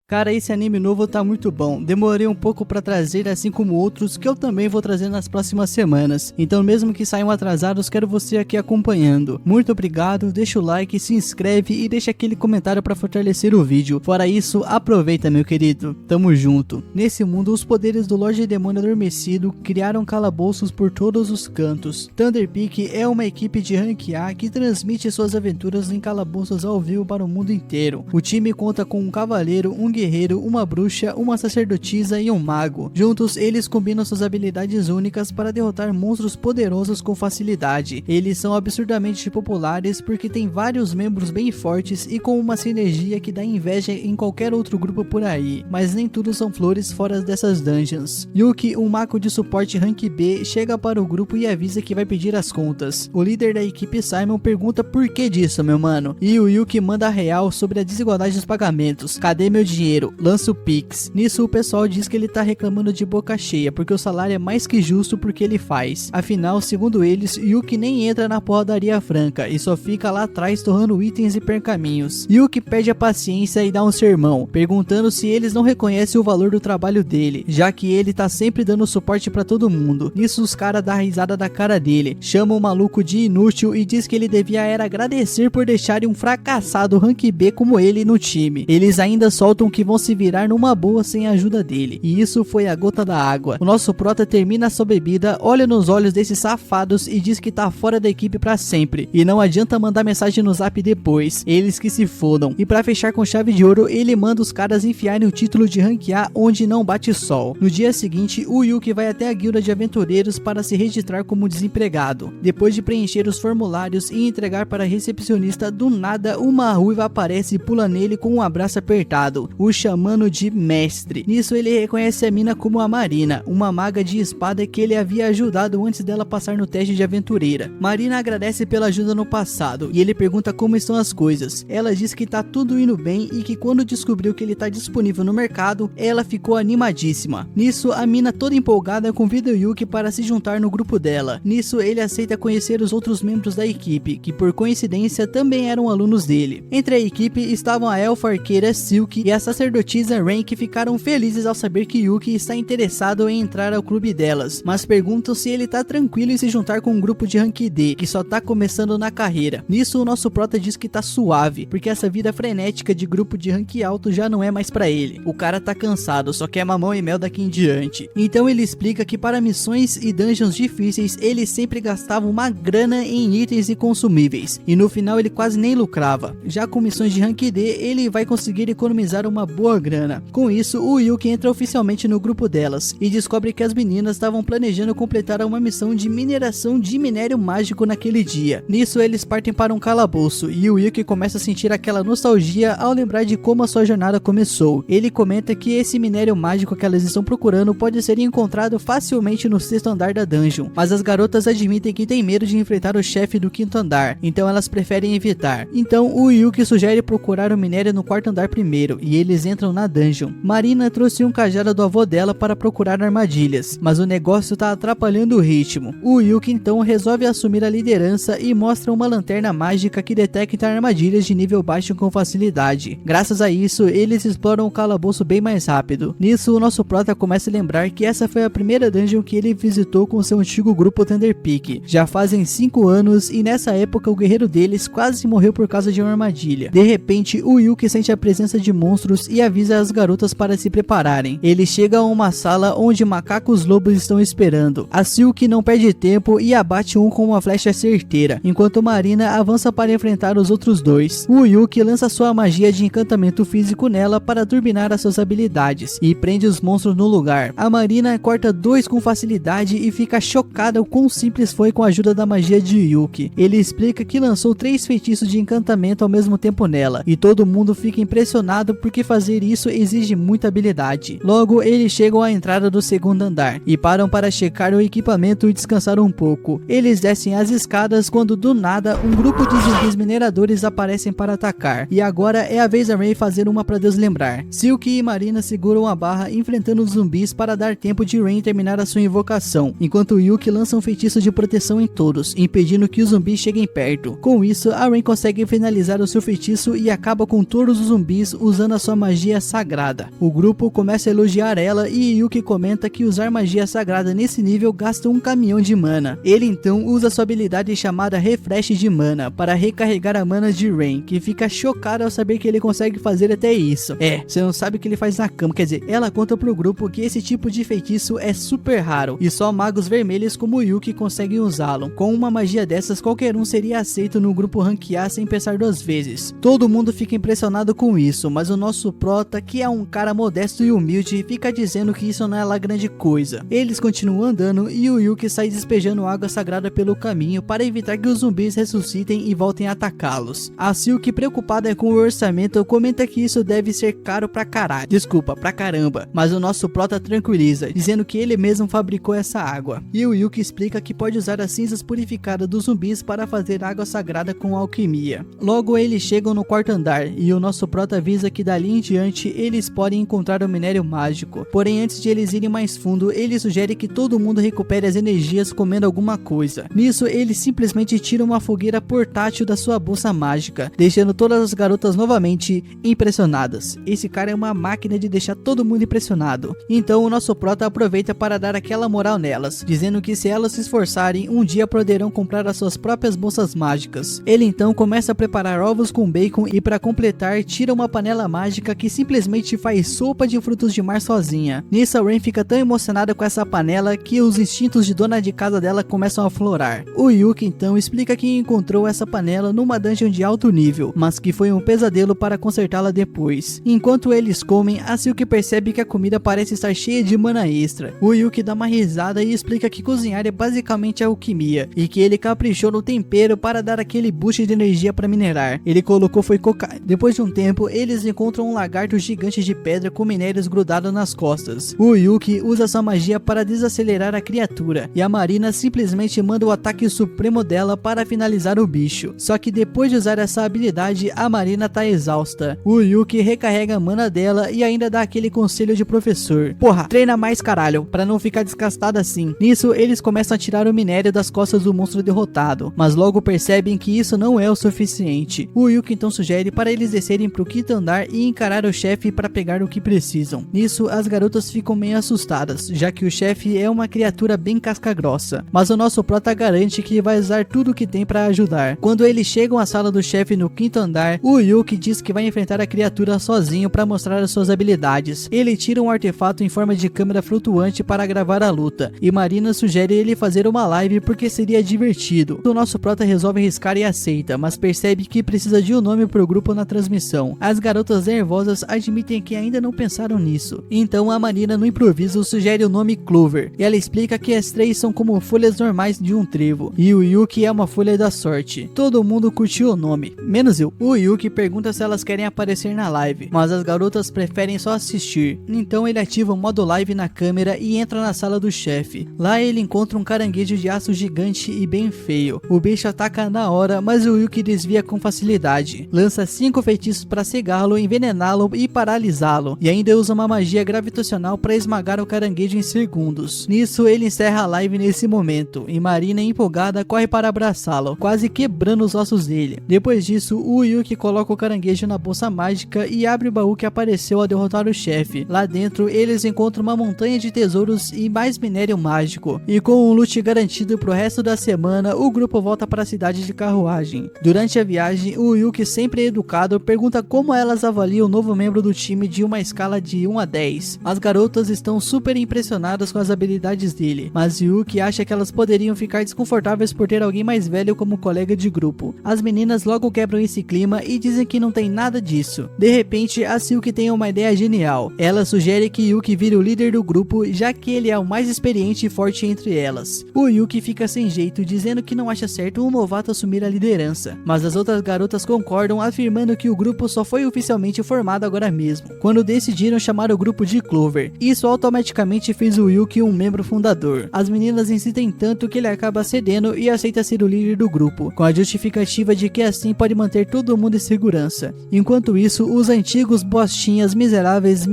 Cara, esse anime novo tá muito bom. Demorei um pouco pra trazer, assim como outros que eu também vou trazer nas próximas semanas. Então mesmo que saiam atrasados, quero você aqui acompanhando. Muito obrigado, deixa o like, se inscreve e deixa aquele comentário pra fortalecer o vídeo. Fora isso, aproveita, meu querido. Tamo junto. Nesse mundo, os poderes do Lorde Demônio Adormecido criaram calabouços por todos os cantos. Thunder Peak é uma equipe de rank A que transmite suas aventuras em calabouços ao vivo para o mundo inteiro. O time conta com um cavaleiro, um guerreiro, uma bruxa, uma sacerdotisa e um mago. Juntos, eles combinam suas habilidades únicas para derrotar monstros poderosos com facilidade. Eles são absurdamente populares porque têm vários membros bem fortes e com uma sinergia que dá inveja em qualquer outro grupo por aí. Mas nem tudo são flores fora dessas dungeons. Yuki, um mago de suporte rank B, chega para o grupo e avisa que vai pedir as contas. O líder da equipe, Simon, pergunta por que disso, meu mano? E o Yuki manda a real sobre a desigualdade dos pagamentos. Cadê meu dinheiro? Lança o Pix. Nisso o pessoal diz que ele tá reclamando de boca cheia, porque o salário é mais que justo porque ele faz. Afinal, segundo eles, Yuki nem entra na porradaria franca e só fica lá atrás torrando itens e percaminhos. Yuki perde a paciência e dá um sermão, perguntando se eles não reconhecem o valor do trabalho dele, já que ele tá sempre dando suporte pra todo mundo. Nisso os caras dão risada da cara dele, chamam o maluco de inútil e diz que ele devia era agradecer por deixarem um fracassado rank B como ele no time. Eles ainda soltam que vão se virar numa boa sem a ajuda dele, e isso foi a gota da água. O nosso prota termina sua bebida, olha nos olhos desses safados e diz que tá fora da equipe pra sempre, e não adianta mandar mensagem no zap depois, eles que se fodam. E pra fechar com chave de ouro, ele manda os caras enfiarem o título de rank A onde não bate sol. No dia seguinte, o Yuki vai até a guilda de aventureiros para se registrar como desempregado. Depois de preencher os formulários e entregar para a recepcionista, do nada uma ruiva aparece e pula nele com um abraço apertado, o chamando de mestre. Nisso ele reconhece a mina como a Marina, uma maga de espada que ele havia ajudado antes dela passar no teste de aventureira. Marina agradece pela ajuda no passado e ele pergunta como estão as coisas. Ela diz que tá tudo indo bem e que quando descobriu que ele tá disponível no mercado, ela ficou animadíssima. Nisso a mina toda empolgada convida o Yuki para se juntar no grupo dela. Nisso ele aceita conhecer os outros membros da equipe, que por coincidência também eram alunos dele. Entre a equipe estavam a elfa arqueira Silk e a sacerdotisa Rain, que ficaram felizes ao saber que Yuki está interessado em entrar ao clube delas, mas perguntam se ele tá tranquilo em se juntar com um grupo de rank D, que só tá começando na carreira. Nisso o nosso prota diz que tá suave, porque essa vida frenética de grupo de rank alto já não é mais pra ele. O cara tá cansado, só quer mamão e mel daqui em diante. Então ele explica que para missões e dungeons difíceis, ele sempre gastava uma grana em itens e consumíveis, e no final ele quase nem lucrava. Já com missões de rank D, ele vai conseguir economizar uma boa grana. Com isso, o Yuki entra oficialmente no grupo delas e descobre que as meninas estavam planejando completar uma missão de mineração de minério mágico naquele dia. Nisso eles partem para um calabouço e o Yuki começa a sentir aquela nostalgia ao lembrar de como a sua jornada começou. Ele comenta que esse minério mágico que elas estão procurando pode ser encontrado facilmente no 6º andar da dungeon, mas as garotas admitem que têm medo de enfrentar o chefe do 5º andar, então elas preferem evitar. Então o Yuki sugere procurar o minério no 4º andar primeiro e eles entram na dungeon. Marina trouxe um cajado do avô dela para procurar armadilhas, mas o negócio tá atrapalhando o ritmo. O Yuki então resolve assumir a liderança e mostra uma lanterna mágica que detecta armadilhas de nível baixo com facilidade. Graças a isso, eles exploram o calabouço bem mais rápido. Nisso, o nosso prota começa a lembrar que essa foi a primeira dungeon que ele visitou com seu antigo grupo Thunder Peak. Já fazem 5 anos e nessa época o guerreiro deles quase morreu por causa de uma armadilha. De repente, o Yuki sente a presença de monstros e avisa as garotas para se prepararem. Ele chega a uma sala onde macacos lobos estão esperando. A Silk não perde tempo e abate um com uma flecha certeira, enquanto Marina avança para enfrentar os outros dois. O Yuki lança sua magia de encantamento físico nela para turbinar as suas habilidades e prende os monstros no lugar. A Marina corta 2 com facilidade e fica chocada o quão simples foi com a ajuda da magia de Yuki. Ele explica que lançou 3 feitiços de encantamento ao mesmo tempo nela, e todo mundo fica impressionado porque fazer isso exige muita habilidade. Logo, eles chegam à entrada do 2º andar e param para checar o equipamento e descansar um pouco. Eles descem as escadas quando do nada um grupo de zumbis mineradores aparecem para atacar, e agora é a vez da Ray fazer uma para Deus lembrar. Silk e Marina seguram a barra enfrentando os zumbis para dar tempo de Rain terminar a sua invocação, enquanto Yuki lança um feitiço de proteção em todos, impedindo que os zumbis cheguem perto. Com isso, a Rain consegue finalizar o seu feitiço e acaba com todos os zumbis usando a sua sua magia sagrada. O grupo começa a elogiar ela e Yuki comenta que usar magia sagrada nesse nível gasta um caminhão de mana. Ele então usa sua habilidade chamada Refresh de Mana para recarregar a mana de Rain, que fica chocada ao saber que ele consegue fazer até isso. Você não sabe o que ele faz na cama, quer dizer, ela conta pro grupo que esse tipo de feitiço é super raro e só magos vermelhos como Yuki conseguem usá-lo. Com uma magia dessas, qualquer um seria aceito no grupo ranquear sem pensar duas vezes. Todo mundo fica impressionado com isso, mas o nosso prota, que é um cara modesto e humilde, fica dizendo que isso não é lá grande coisa. Eles continuam andando e o Yuki sai despejando água sagrada pelo caminho para evitar que os zumbis ressuscitem e voltem a atacá-los. A Silk, preocupada com o orçamento, comenta que isso deve ser caro pra caralho. Desculpa, pra caramba. Mas o nosso prota tranquiliza, dizendo que ele mesmo fabricou essa água. E o Yuki explica que pode usar as cinzas purificadas dos zumbis para fazer água sagrada com alquimia. Logo eles chegam no quarto andar e o nosso prota avisa que dali em diante eles podem encontrar o minério mágico. Porém, antes de eles irem mais fundo, ele sugere que todo mundo recupere as energias comendo alguma coisa. Nisso, ele simplesmente tira uma fogueira portátil da sua bolsa mágica, deixando todas as garotas novamente impressionadas. Esse cara é uma máquina de deixar todo mundo impressionado. Então o nosso prota aproveita para dar aquela moral nelas, dizendo que se elas se esforçarem, um dia poderão comprar as suas próprias bolsas mágicas. Ele então começa a preparar ovos com bacon e para completar tira uma panela mágica que simplesmente faz sopa de frutos de mar sozinha. Nisso a Rain fica tão emocionada com essa panela que os instintos de dona de casa dela começam a aflorar. O Yuki então explica que encontrou essa panela numa dungeon de alto nível, mas que foi um pesadelo para consertá-la depois. Enquanto eles comem, a Silk percebe que a comida parece estar cheia de mana extra. O Yuki dá uma risada e explica que cozinhar é basicamente alquimia, e que ele caprichou no tempero para dar aquele boost de energia para minerar. Ele colocou foi cocaína. Depois de um tempo, eles encontram um lagarto gigante de pedra com minérios grudados nas costas. O Yuki usa sua magia para desacelerar a criatura, e a Marina simplesmente manda o ataque supremo dela para finalizar o bicho. Só que depois de usar essa habilidade, a Marina tá exausta. O Yuki recarrega a mana dela e ainda dá aquele conselho de professor: porra, treina mais caralho, pra não ficar desgastado assim. Nisso, eles começam a tirar o minério das costas do monstro derrotado, mas logo percebem que isso não é o suficiente. O Yuki então sugere para eles descerem pro quinto andar e encarar o chefe para pegar o que precisam. Nisso, as garotas ficam meio assustadas, já que o chefe é uma criatura bem casca grossa, mas o nosso prota garante que vai usar tudo que tem para ajudar. Quando eles chegam à sala do chefe no quinto andar, o Yuki diz que vai enfrentar a criatura sozinho para mostrar as suas habilidades. Ele tira um artefato em forma de câmera flutuante para gravar a luta, e Marina sugere ele fazer uma live porque seria divertido. O nosso prota resolve arriscar e aceita, mas percebe que precisa de um nome pro grupo na transmissão. As garotas nervosas admitem que ainda não pensaram nisso. Então a Marina no improviso sugere o nome Clover, e ela explica que as três são como folhas normais de um trevo, e o Yuki é uma folha da sorte. Todo mundo curtiu o nome, menos eu. O Yuki pergunta se elas querem aparecer na live, mas as garotas preferem só assistir. Então ele ativa o modo live na câmera e entra na sala do chefe. Lá ele encontra um caranguejo de aço gigante e bem feio. O bicho ataca na hora, mas o Yuki desvia com facilidade. Lança 5 feitiços para cegá-lo, envenená-lo e paralisá-lo, e ainda usa uma magia gravitacional para esmagar o caranguejo em segundos. Nisso ele encerra a live nesse momento, e Marina, empolgada, corre para abraçá-lo, quase quebrando os ossos dele. Depois disso, o Yuki coloca o caranguejo na bolsa mágica e abre o baú que apareceu ao derrotar o chefe. Lá dentro, eles encontram uma montanha de tesouros e mais minério mágico, e com um loot garantido pro resto da semana, o grupo volta para a cidade de carruagem. Durante a viagem, o Yuki, sempre educado, pergunta como elas avaliam o novo membro do time de uma escala de 1 a 10. As garotas estão super impressionadas com as habilidades dele, mas Yuki acha que elas poderiam ficar desconfortáveis por ter alguém mais velho como colega de grupo. As meninas logo quebram esse clima e dizem que não tem nada disso. De repente, a Silk tem uma ideia genial. Ela sugere que Yuki vire o líder do grupo, já que ele é o mais experiente e forte entre elas. O Yuki fica sem jeito, dizendo que não acha certo um novato assumir a liderança, mas as outras garotas concordam, afirmando que o grupo só foi oficialmente formado agora mesmo, quando decidiram chamar o grupo de Clover. Isso automaticamente fez o Yuki um membro fundador. As meninas insistem tanto que ele acaba cedendo e aceita ser o líder do grupo, com a justificativa de que assim pode manter todo mundo em segurança. Enquanto isso, os antigos bostinhas miseráveis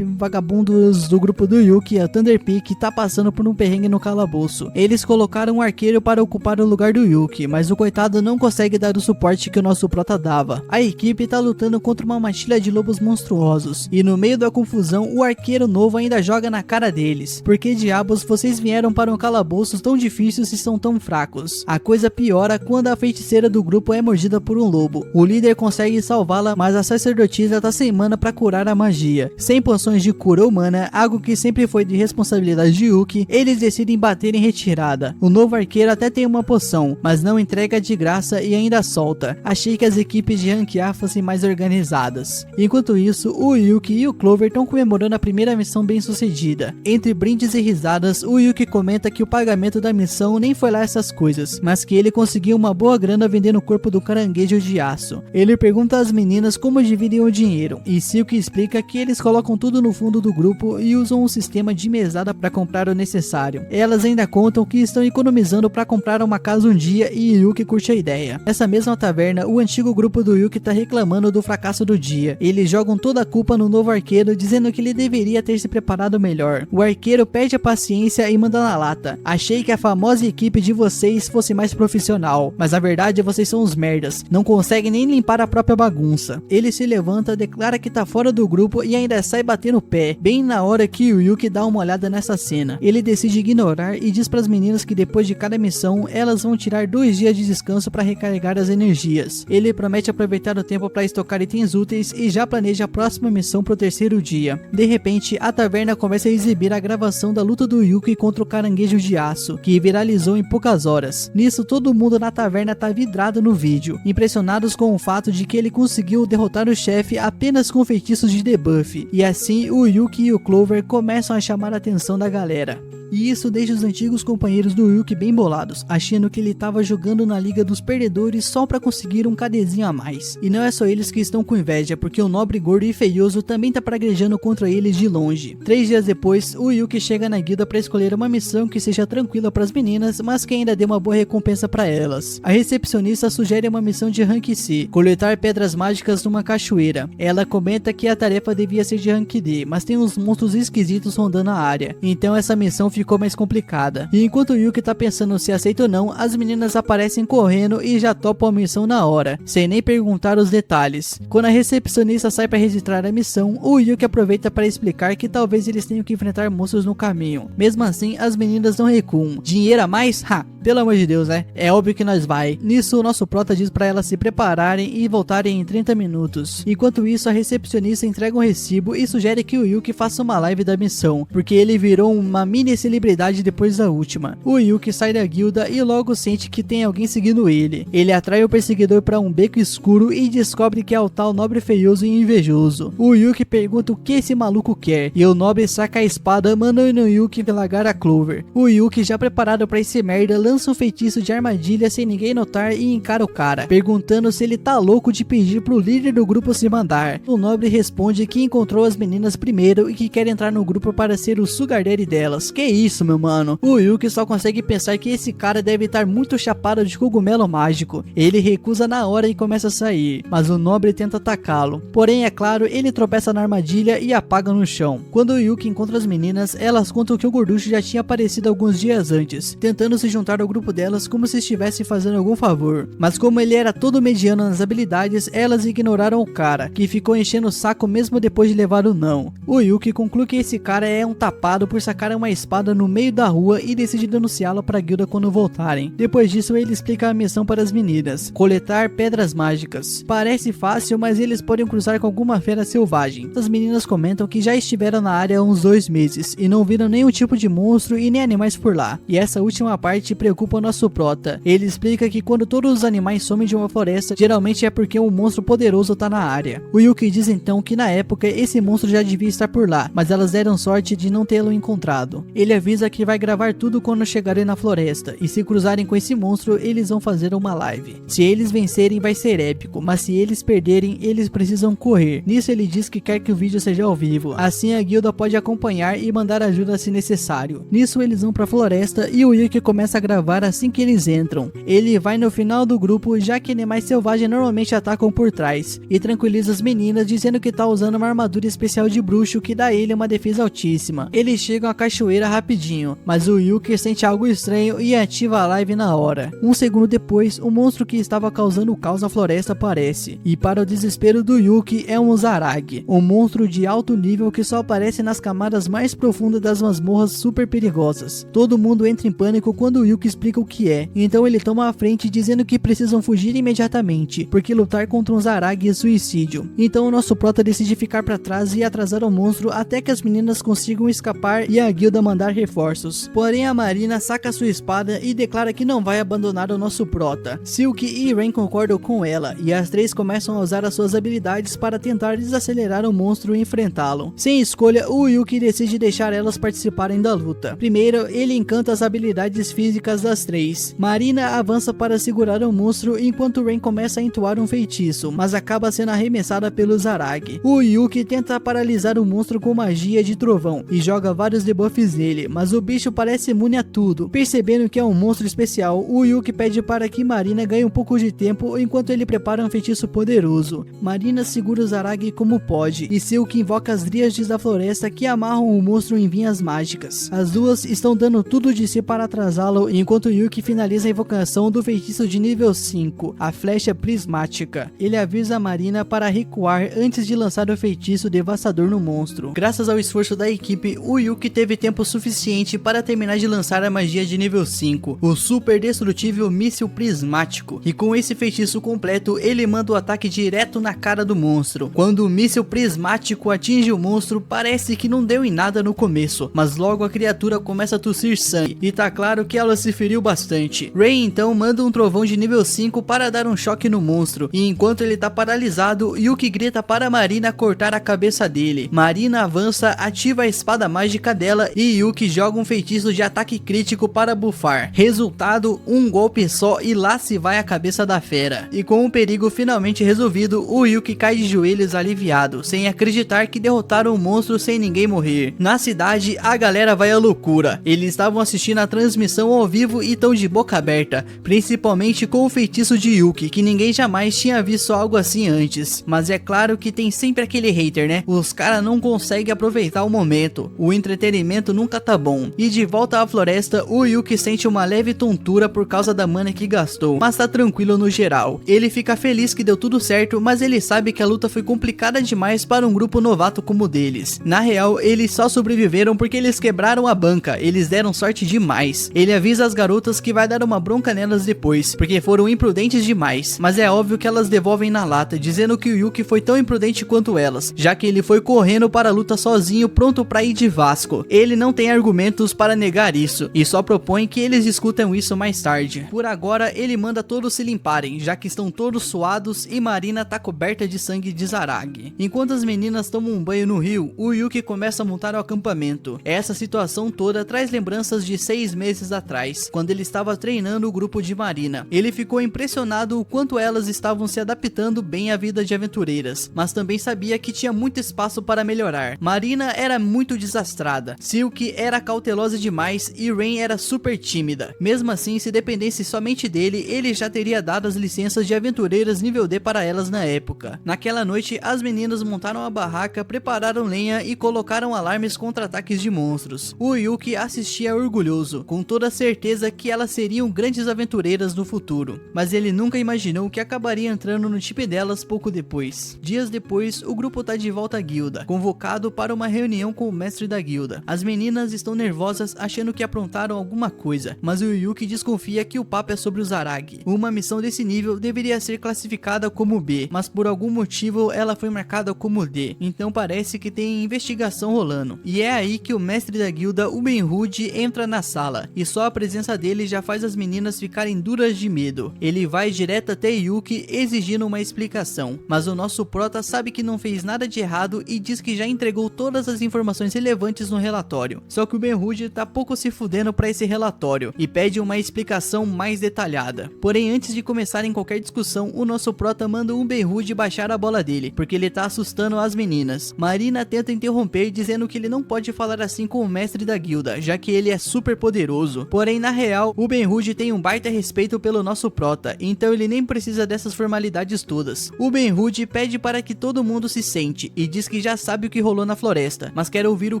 vagabundos do grupo do Yuki, a Thunderpeak, tá passando por um perrengue no calabouço. Eles colocaram um arqueiro para ocupar o lugar do Yuki, mas o coitado não consegue dar o suporte que o nosso prota dava. A equipe tá lutando contra uma matilha manada de lobos monstruosos, e no meio da confusão o arqueiro novo ainda joga na cara deles: por que diabos vocês vieram para um calabouço tão difícil se são tão fracos? A coisa piora quando a feiticeira do grupo é mordida por um lobo. O líder consegue salvá-la, mas a sacerdotisa tá sem mana para curar a magia. Sem poções de cura humana, algo que sempre foi de responsabilidade de Yuki, eles decidem bater em retirada. O novo arqueiro até tem uma poção, mas não entrega de graça e ainda solta. Achei que as equipes de rank A fossem mais organizadas. Enquanto isso, o Yuki e o Clover estão comemorando a primeira missão bem sucedida. Entre brindes e risadas, o Yuki comenta que o pagamento da missão nem foi lá essas coisas, mas que ele conseguiu uma boa grana vendendo o corpo do caranguejo de aço. Ele pergunta às meninas como dividem o dinheiro, e Silk explica que eles colocam tudo no fundo do grupo e usam um sistema de mesada para comprar o necessário. Elas ainda contam que estão economizando para comprar uma casa um dia, e Yuki curte a ideia. Nessa mesma taverna, o antigo grupo do Yuki tá reclamando do fracasso do dia. Eles jogam toda a culpa no novo arqueiro, dizendo que ele deveria ter se preparado melhor. O arqueiro perde a paciência e manda na lata: achei que a famosa equipe de vocês fosse mais profissional, mas a verdade é vocês são uns merdas, não conseguem nem limpar a própria bagunça. Ele se levanta, declara que tá fora do grupo e ainda sai batendo o pé, bem na hora que o Yuki dá uma olhada nessa cena. Ele decide ignorar e diz para as meninas que depois de cada missão, elas vão tirar 2 dias de descanso para recarregar as energias. Ele promete aproveitar o tempo para estocar itens úteis e já planeja a próxima missão pro 3º dia. De repente, a taverna começa a exibir a gravação da luta do Yuki contra o caranguejo de aço, que viralizou em poucas horas. Nisso, todo mundo na taverna tá vidrado no vídeo, impressionados com o fato de que ele conseguiu derrotar o chefe apenas com feitiços de debuff. E assim, o Yuki e o Clover começam a chamar a atenção da galera. E isso deixa os antigos companheiros do Yuki bem bolados, achando que ele estava jogando na liga dos perdedores só para conseguir um KDzinho a mais. E não é só eles que estão com inveja, porque o nobre gordo e feioso também tá praguejando contra eles de longe. 3 dias depois, o Yuki chega na guilda para escolher uma missão que seja tranquila para as meninas, mas que ainda dê uma boa recompensa para elas. A recepcionista sugere uma missão de rank C, coletar pedras mágicas numa cachoeira. Ela comenta que a tarefa devia ser de rank D, mas tem uns monstros esquisitos rondando a área, então essa missão ficou mais complicada. E enquanto o Yuki tá pensando se aceita ou não, as meninas aparecem correndo e já topam a missão na hora, sem nem perguntar os detalhes. Quando a recepcionista sai para registrar a missão, o Yuki aproveita para explicar que talvez eles tenham que enfrentar monstros no caminho. Mesmo assim, as meninas não recuam. Dinheiro a mais? Ha! Pelo amor de Deus, né? É óbvio que nós vai. Nisso, o nosso prota diz para elas se prepararem e voltarem em 30 minutos. Enquanto isso, a recepcionista entrega um recibo e sugere que o Yuki faça uma live da missão, porque ele virou uma mini celebridade depois da última. O Yuki sai da guilda e logo sente que tem alguém seguindo ele. Ele atrai o perseguidor para um beco escuro e descobre que é o tal nobre feioso e invejoso. O Yuki pergunta o que esse maluco quer, e o nobre saca a espada, mandando o Yuki largar a Clover. O Yuki, já preparado para esse merda, lança um feitiço de armadilha sem ninguém notar e encara o cara, perguntando se ele tá louco de pedir pro líder do grupo se mandar. O nobre responde que encontrou as meninas primeiro e que quer entrar no grupo para ser o sugar daddy delas. Que isso, meu mano? O Yuki só consegue pensar que esse cara deve estar muito chapado de cogumelo mágico. Ele recusa na hora e começa a sair, mas o nobre tenta atacá-lo. Porém, é claro, ele tropeça na armadilha e apaga no chão. Quando o Yuki encontra as meninas, elas contam que o gorducho já tinha aparecido alguns dias antes, tentando se juntar ao grupo delas como se estivesse fazendo algum favor. Mas como ele era todo mediano nas habilidades, elas ignoraram o cara, que ficou enchendo o saco mesmo depois de levar o não. O Yuki conclui que esse cara é um tapado por sacar uma espada no meio da rua e decide denunciá-lo para a guilda quando voltarem. Depois disso, ele explica a missão para as meninas: coletar pedras mágicas. Parece fácil, mas eles podem cruzar com alguma fera selvagem. As meninas comentam que já estiveram na área há uns 2 meses e não viram nenhum tipo de monstro e nem animais por lá. E essa última parte preocupa o nosso prota. Ele explica que quando todos os animais somem de uma floresta, geralmente é porque um monstro poderoso tá na área. O Yuki diz então que na época esse monstro já devia estar por lá, mas elas deram sorte de não tê-lo encontrado. Ele avisa que vai gravar tudo quando chegarem na floresta, e se cruzarem com esse monstro, eles vão fazer uma live. Se eles vencerem, vai ser épico, mas se eles perderem, eles precisam correr. Nisso ele diz que quer que o vídeo seja ao vivo, assim a guilda pode acompanhar e mandar ajuda se necessário. Nisso eles vão pra floresta e o Yuki começa a gravar assim que eles entram. Ele vai no final do grupo, já que animais selvagens normalmente atacam por trás, e tranquiliza as meninas dizendo que tá usando uma armadura especial de bruxo que dá a ele uma defesa altíssima. Eles chegam à cachoeira rapidinho, mas o Yuki sente algo estranho e ativa a live na hora. Um segundo depois, o monstro que estava causando o caos na floresta aparece, e para o desespero do Yuki é um Zarag, um monstro de alto nível que só aparece nas camadas mais profundas das masmorras super perigosas. Todo mundo entra em pânico quando o Yuki explica o que é, então ele toma a frente dizendo que precisam fugir imediatamente, porque lutar contra um Zarag é suicídio. Então o nosso prota decide ficar para trás e atrasar o monstro até que as meninas consigam escapar e a guilda mandar reforços. Porém a Marina saca sua espada e declara que não vai abandonar o nosso prota. Silk e Rain concordam com ela, e as três começam a usar as suas habilidades para tentar desacelerar o monstro e enfrentá-lo. Sem escolha, o Yuki decide deixar elas participarem da luta. Primeiro, ele encanta as habilidades físicas das três. Marina avança para segurar o monstro enquanto Rain começa a entoar um feitiço, mas acaba sendo arremessada pelo Zarag. O Yuki tenta paralisar o monstro com magia de trovão e joga vários debuffs nele, mas o bicho parece imune a tudo. Percebendo que é um monstro especial, o Yuki pede para que Marina ganhe um pouco de tempo enquanto ele prepara um feitiço poderoso. Marina segura o Zarag como pode, e Silk invoca as Dríades da floresta que amarram o monstro em vinhas mágicas. As duas estão dando tudo de si para atrasá-lo, enquanto Yuki finaliza a invocação do feitiço de nível 5, a flecha prismática. Ele avisa a Marina para recuar antes de lançar o feitiço devastador no monstro. Graças ao esforço da equipe, o Yuki teve tempo suficiente para terminar de lançar a magia de nível 5, o super destrutível míssil prismático, e com esse feitiço completo ele manda o ataque direto na cara do monstro. Quando o míssil prismático atinge o monstro, parece que não deu em nada no começo, mas logo a criatura começa a tossir sangue, e tá claro que ela se feriu bastante. Rain então manda um trovão de nível 5 para dar um choque no monstro, e enquanto ele tá paralisado, Yuki grita para Marina cortar a cabeça dele. Marina avança, ativa a espada mágica dela e Yuki joga um feitiço de ataque crítico para bufar. Resultado, um golpe só e lá se vai a cabeça da fera. E com o perigo finalmente resolvido, o Yuki cai de joelhos aliviado, sem acreditar que derrotaram o monstro sem ninguém morrer. Na cidade, a galera vai à loucura. Eles estavam assistindo a transmissão ao vivo e estão de boca aberta, principalmente com o feitiço de Yuki, que ninguém jamais tinha visto algo assim antes. Mas é claro que tem sempre aquele hater, né? Os caras não conseguem aproveitar o momento. O entretenimento nunca tá bom. E de volta à floresta, o Yuki sente uma leve tontura por causa da mana que gastou, mas tá tranquilo no geral. Ele fica feliz que deu tudo certo, mas ele sabe que a luta foi complicada demais para um grupo novato como o deles. Na real, eles só sobreviveram porque eles quebraram a banca, eles deram sorte demais. Ele avisa as garotas que vai dar uma bronca nelas depois, porque foram imprudentes demais, mas é óbvio que elas devolvem na lata, dizendo que o Yuki foi tão imprudente quanto elas, já que ele foi correndo para a luta sozinho, pronto para ir de Vasco. Ele não tem argumentos para negar isso, e só propõe que eles discutam isso mais tarde. Por agora, ele manda todos se limparem, já que estão todos suados e Marina tá coberta de sangue de Zarag. Enquanto as meninas tomam um banho no rio, o Yuki começa a montar o acampamento. Essa situação toda traz lembranças de 6 meses atrás, quando ele estava treinando o grupo de Marina. Ele ficou impressionado o quanto elas estavam se adaptando bem à vida de aventureiras, mas também sabia que tinha muito espaço para melhorar. Marina era muito desastrada, Silk era cautelosa demais e Rain era super tímida. Mesmo assim, se dependesse somente dele, ele já teria dado as licenças de aventureiras nível D para elas na época. Naquela noite, as meninas montaram a barraca, prepararam lenha e colocaram alarmes contra ataques de monstros. O Yuki assistia orgulhoso, com toda a certeza que elas seriam grandes aventureiras no futuro, mas ele nunca imaginou que acabaria entrando no time delas pouco depois. Dias depois, o grupo tá de volta à guilda, convocado para uma reunião com o mestre da guilda. As meninas estão nervosas, achando que aprontaram alguma coisa, mas o Yuki desconfia que o papo é sobre o Zarag. Uma missão desse nível deveria ser classificada como B, mas por algum motivo ela foi marcada como D, então parece que tem investigação rolando. E é aí que o mestre da guilda, o Benhud, entra na sala, e só a presença dele já faz as meninas ficarem duras de medo. Ele vai direto até Yuki exigindo uma explicação, mas o nosso prota sabe que não fez nada de errado e diz que já entregou todas as informações relevantes no relatório. Só que o Benhud tá pouco se fudendo pra esse relatório e pede uma explicação mais detalhada. Porém, antes de começarem qualquer discussão, o nosso prota manda um Benhud baixar a bola dele, porque ele tá assustando as meninas. Marina tenta interromper, dizendo que ele não pode falar assim com o mestre da guilda, já que ele é super poderoso. Porém, na real, o Benhud tem um baita respeito pelo nosso prota, então ele nem precisa dessas formalidades todas. O Benhud pede para que todo mundo se sente e diz que já sabe o que rolou na floresta, mas quer ouvir o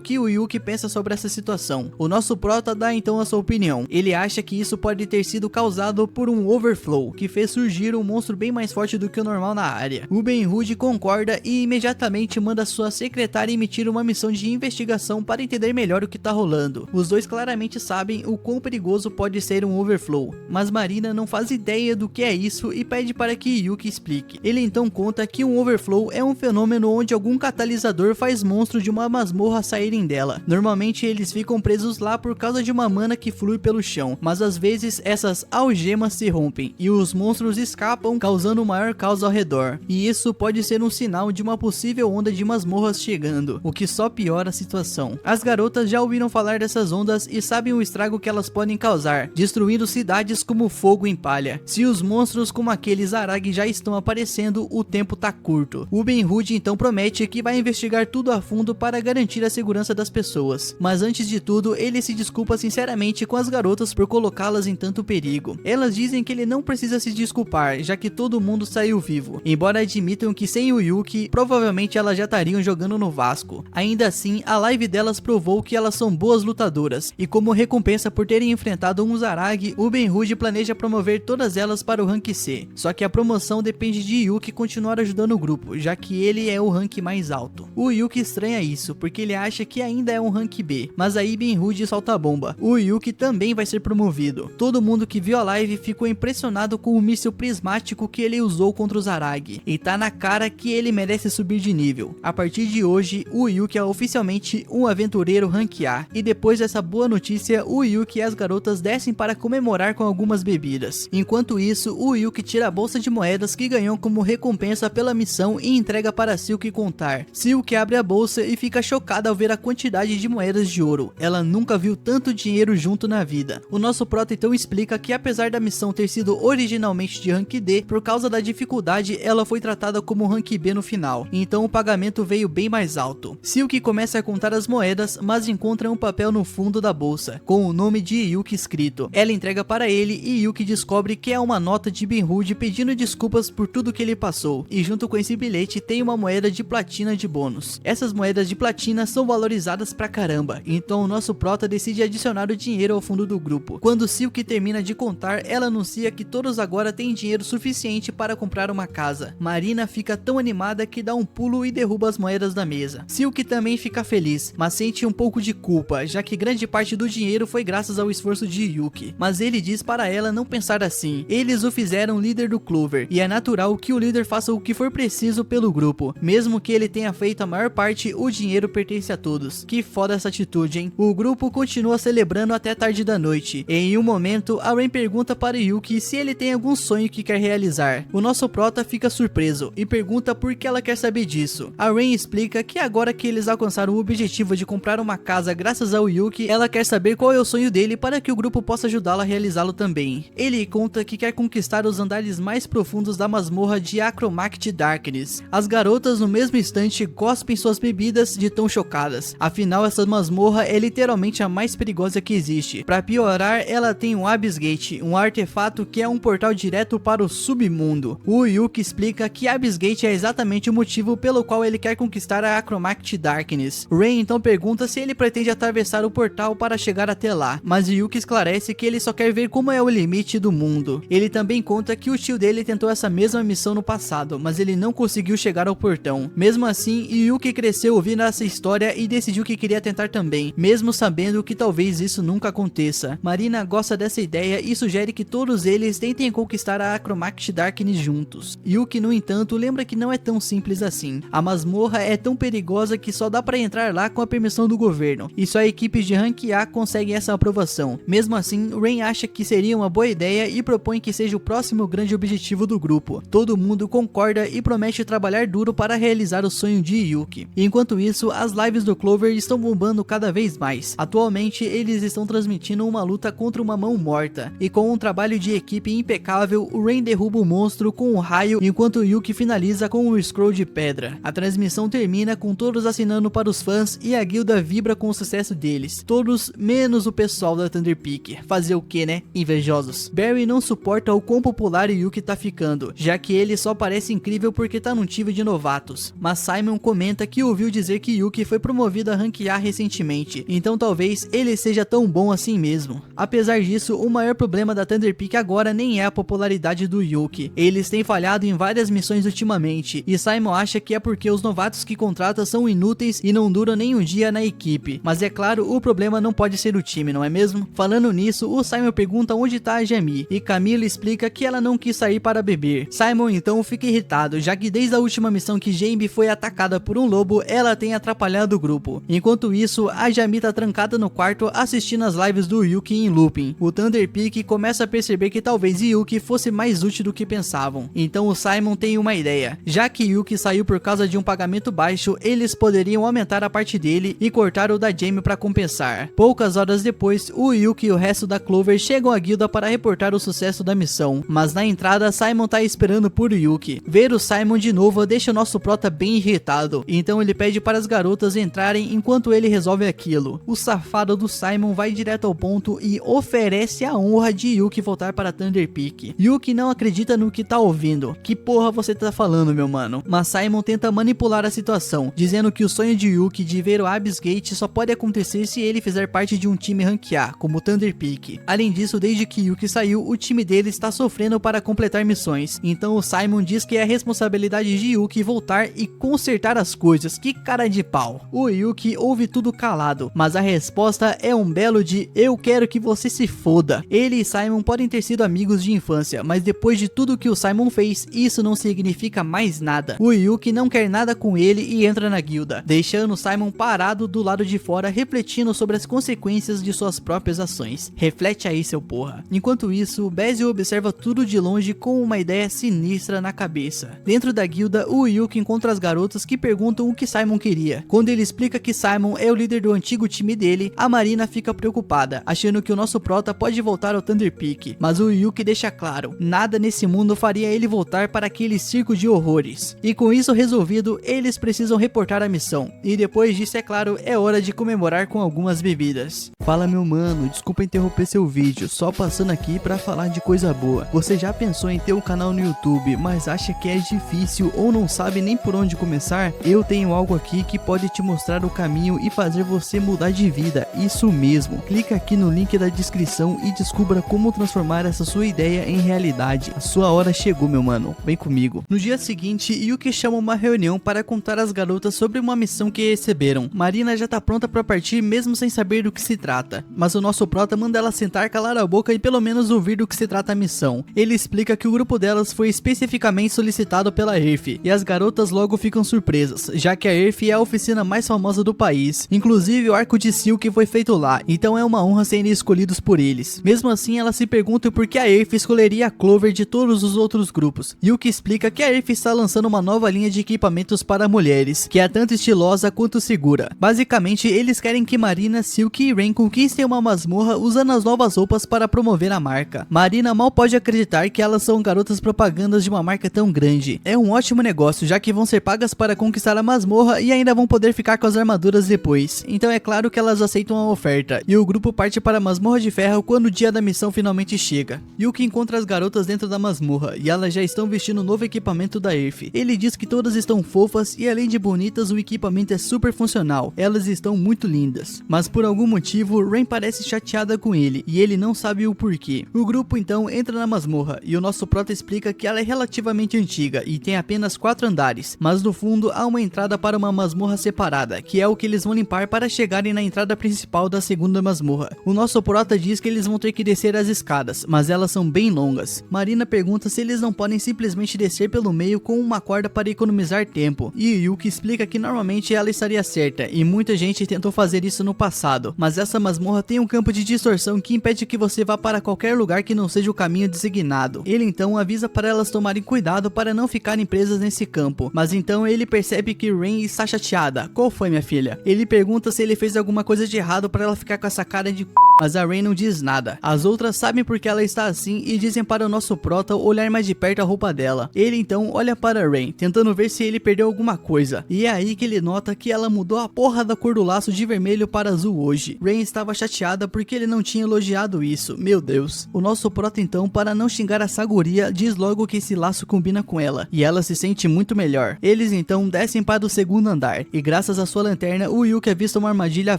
que o Yuki pensa sobre essa situação. O nosso prota dá então a sua opinião. Ele acha que isso pode ter sido causado por um overflow, que fez surgir um monstro bem mais forte do que o normal na área. O Ben-Hur concorda e imediatamente manda sua secretária emitir uma missão de investigação para entender melhor o que tá rolando. Os dois claramente sabem o quão perigoso pode ser um overflow, mas Marina não faz ideia do que é isso e pede para que Yuki explique. Ele então conta que um overflow é um fenômeno onde algum catalisador faz monstros de uma masmorra saírem dela. Normalmente eles ficam presos lá por causa de uma mana que flui pelo chão, mas às vezes essas algemas se rompem e os monstros escapam, causando maior caos ao redor. E isso pode ser um sinal de uma possível onda de masmorras chegando, o que só piora a situação. As garotas já ouviram falar dessas ondas e sabem o estrago que elas podem causar, destruindo cidades como fogo em palha. Se os monstros como aqueles Zarag já estão aparecendo, o tempo tá curto. O Ben-Hur então promete que vai investigar tudo a fundo para garantir a segurança das pessoas, mas antes de tudo ele se desculpa sinceramente com as garotas por colocá-las em tanto perigo. Elas dizem que ele não precisa se desculpar, já que todo mundo saiu vivo, embora admitam que sem o Yuki, provavelmente elas já estariam jogando no Vasco. Ainda assim, a live delas provou que elas são boas lutadoras, e como recompensa por terem enfrentado um Zarag, o Ben-Hur planeja promover todas elas para o rank C. Só que a promoção depende de Yuki continuar ajudando o grupo, já que ele é o rank mais alto. O Yuki estranha isso, porque ele acha que ainda é um rank B, mas aí Ben-Hur solta a bomba. O Yuki também vai ser promovido. Todo mundo que viu a live ficou impressionado com o míssil prismático que ele usou contra o Zarag, e tá na cara que ele merece subir de nível. A partir de hoje, o Yuki é oficialmente um aventureiro rank A, e depois dessa boa notícia, o Yuki e as garotas descem para comemorar com algumas bebidas. Enquanto isso, o Yuki tira a bolsa de moedas que ganhou como recompensa pela missão e entrega para Silk contar. Silk abre a bolsa e fica chocada ao ver a quantidade de moedas de ouro. Ela nunca viu tanto dinheiro junto na vida. O nosso prota então explica que apesar da missão ter sido originalmente de rank D, por causa da dificuldade ela foi tratada como rank B no final, então o pagamento veio bem mais alto. Silk começa a contar as moedas, mas encontra um papel no fundo da bolsa, com o nome de Yuki escrito. Ela entrega para ele e Yuki descobre que é uma nota de Ben-Hur pedindo desculpas por tudo que ele passou, e junto com esse bilhete tem uma moeda de platina de bônus. Essas moedas de platina são valorizadas pra caramba, então o nosso prota decide adicionar o dinheiro ao fundo do grupo. Quando Silk termina de contar, ela anuncia que todos agora têm dinheiro suficiente para comprar uma casa. Marina fica tão animada que dá um pulo e derruba as moedas da mesa. Silk também fica feliz, mas sente um pouco de culpa, já que grande parte do dinheiro foi graças ao esforço de Yuki. Mas ele diz para ela não pensar assim. Eles o fizeram líder do Clover, e é natural que o líder faça o que for preciso pelo grupo. Mesmo que ele tenha feito a maior parte, o dinheiro pertence a todos. Que foda essa atitude, hein? O grupo continua celebrando até tarde da noite. Em um momento, a Rain pergunta para Yuki se ele tem algum sonho que quer realizar. O nosso prota fica surpreso e pergunta por que ela quer saber disso. A Rain explica que agora que eles alcançaram o objetivo de comprar uma casa graças ao Yuki, ela quer saber qual é o sonho dele para que o grupo possa ajudá-la a realizá-lo também. Ele conta que quer conquistar os andares mais profundos da masmorra de Achromact Darkness. As garotas no mesmo instante cospem suas bebidas de tão chocadas. Afinal, essa masmorra é literalmente a mais perigosa que existe. Para piorar, ela tem um Abyss Gate, um artefato que é um portal direto para o submundo. O Yuki explica que Abyss Gate é exatamente o motivo pelo qual ele quer conquistar a Achromact Darkness. Rain então pergunta se ele pretende atravessar o portal para chegar até lá, mas Yuki esclarece que ele só quer ver como é o limite do mundo. Ele também conta que o tio dele tentou essa mesma missão no passado, mas ele não conseguiu chegar ao portão. Mesmo assim, Yuki cresceu ouvindo essa história e decidiu que queria tentar também, mesmo sabendo que talvez isso nunca aconteça. Marina gosta dessa ideia e sugere que todos eles tentem conquistar a Achromact Darkness juntos. Yuki, no entanto, lembra que não é tão simples assim. A masmorra é tão perigosa que só dá para entrar lá com a permissão do governo, e só equipes de rank A conseguem essa aprovação. Mesmo assim, Rain acha que seria uma boa ideia e propõe que seja o próximo grande objetivo do grupo. Todo mundo concorda e promete trabalhar duro para realizar o sonho de Yuki. Enquanto isso, as lives do Clover estão bombando cada vez mais. Atualmente, eles estão transmitindo uma luta contra uma mão morta, e com um trabalho de equipe impecável, o Rain derruba o monstro com um raio, enquanto Yuki finaliza com um scroll de pedra. A transmissão termina com todos assinando para os fãs e a guilda vibra com o sucesso deles. Todos, menos o pessoal da Thunder Peak. Fazer o que, né? Invejosos. Barry não suporta o quão popular Yuki tá ficando, já que ele só parece incrível porque tá num time de novatos. Mas Simon comenta que ouviu dizer que Yuki foi promovido a rank A recentemente, ultimamente, então talvez ele seja tão bom assim mesmo. Apesar disso, o maior problema da Thunder Peak agora nem é a popularidade do Yuki. Eles têm falhado em várias missões ultimamente, e Simon acha que é porque os novatos que contrata são inúteis e não duram nem um dia na equipe. Mas é claro, o problema não pode ser o time, não é mesmo? Falando nisso, o Simon pergunta onde tá a Jamie, e Camila explica que ela não quis sair para beber. Simon então fica irritado, já que desde a última missão que Jamie foi atacada por um lobo, ela tem atrapalhado o grupo. Enquanto isso, a Jamie tá trancada no quarto assistindo as lives do Yuki em looping. O Thunder Peak começa a perceber que talvez Yuki fosse mais útil do que pensavam. Então o Simon tem uma ideia. Já que Yuki saiu por causa de um pagamento baixo, eles poderiam aumentar a parte dele e cortar o da Jamie para compensar. Poucas horas depois, o Yuki e o resto da Clover chegam à guilda para reportar o sucesso da missão. Mas na entrada, Simon tá esperando por Yuki. Ver o Simon de novo deixa o nosso prota bem irritado. Então ele pede para as garotas entrarem enquanto ele resolve aquilo. O safado do Simon vai direto ao ponto e oferece a honra de Yuki voltar para Thunder Peak. Yuki não acredita no que tá ouvindo. Que porra você tá falando, meu mano? Mas Simon tenta manipular a situação, dizendo que o sonho de Yuki de ver o Abyss Gate só pode acontecer se ele fizer parte de um time rank A, como o Thunder Peak. Além disso, desde que Yuki saiu, o time dele está sofrendo para completar missões. Então o Simon diz que é a responsabilidade de Yuki voltar e consertar as coisas. Que cara de pau. O Yuki ouve tudo calado, mas a resposta é um belo de eu quero que você se foda. Ele e Simon podem ter sido amigos de infância, mas depois de tudo que o Simon fez, isso não significa mais nada. O Yuki não quer nada com ele e entra na guilda, deixando Simon parado do lado de fora, refletindo sobre as consequências de suas próprias ações. Reflete aí, seu porra. Enquanto isso, Basil observa tudo de longe com uma ideia sinistra na cabeça. Dentro da guilda, o Yuki encontra as garotas que perguntam o que Simon queria. Quando ele explica que Simon é o líder do antigo time dele, a Marina fica preocupada, achando que o nosso prota pode voltar ao Thunder Peak. Mas o Yuki deixa claro, nada nesse mundo faria ele voltar para aquele circo de horrores. E com isso resolvido, eles precisam reportar a missão. E depois disso, é claro, é hora de comemorar com algumas bebidas. Fala, meu mano, desculpa interromper seu vídeo, só passando aqui pra falar de coisa boa. Você já pensou em ter um canal no YouTube, mas acha que é difícil ou não sabe nem por onde começar? Eu tenho algo aqui que pode te mostrar o caminho e fazer você mudar de vida, isso mesmo. Clica aqui no link da descrição e descubra como transformar essa sua ideia em realidade. A sua hora chegou, meu mano, vem comigo. No dia seguinte, Yuki chama uma reunião para contar às garotas sobre uma missão que receberam. Marina já tá pronta para partir mesmo sem saber do que se trata, mas o nosso prota manda ela sentar, calar a boca e pelo menos ouvir do que se trata a missão. Ele explica que o grupo delas foi especificamente solicitado pela Earth, e as garotas logo ficam surpresas, já que a Earth é a oficina mais famosa do país. Inclusive o arco de Silk foi feito lá, então é uma honra serem escolhidos por eles. Mesmo assim, elas se perguntam por que a Earth escolheria a Clover de todos os outros grupos. Yuki explica que a Earth está lançando uma nova linha de equipamentos para mulheres, que é tanto estilosa quanto segura. Basicamente, eles querem que Marina, Silk e Rain conquistem uma masmorra usando as novas roupas para promover a marca. Marina mal pode acreditar que elas são garotas propagandas de uma marca tão grande. É um ótimo negócio, já que vão ser pagas para conquistar a masmorra e ainda vão poder ficar com as armaduras depois. Então é claro que elas aceitam a oferta, e o grupo parte para a masmorra de ferro quando o dia da missão finalmente chega. Yuki encontra as garotas dentro da masmorra, e elas já estão vestindo o novo equipamento da Earth. Ele diz que todas estão fofas e além de bonitas, o equipamento é super funcional. Elas estão muito lindas. Mas por algum motivo, Rain parece chateada com ele, e ele não sabe o porquê. O grupo então entra na masmorra, e o nosso prota explica que ela é relativamente antiga, e tem apenas 4 andares, mas no fundo há uma entrada para uma masmorra separada, que é o que eles vão limpar para chegarem na entrada principal da segunda masmorra. O nosso prota diz que eles vão ter que descer as escadas, mas elas são bem longas. Marina pergunta se eles não podem simplesmente descer pelo meio com uma corda para economizar tempo, e Yuki explica que normalmente ela estaria certa, e muita gente tentou fazer isso no passado, mas essa masmorra tem um campo de distorção que impede que você vá para qualquer lugar que não seja o caminho designado. Ele então avisa para elas tomarem cuidado para não ficarem presas nesse campo, mas então ele percebe que Rain está chateada. Qual foi, minha filha? Ele pergunta se ele fez alguma coisa de errado para ela ficar com essa cara de mas a Rain não diz nada. As outras sabem porque ela está assim e dizem para o nosso prota olhar mais de perto a roupa dela. Ele então olha para a Rain, tentando ver se ele perdeu alguma coisa, e é aí que ele nota que ela mudou a porra da cor do laço de vermelho para azul hoje. Rain estava chateada porque ele não tinha elogiado isso, meu Deus. O nosso prota então, para não xingar essa guria, diz logo que esse laço combina com ela, e ela se sente muito melhor. Eles então descem para o segundo andar, e graças à sua lanterna, o Yuki avista uma armadilha à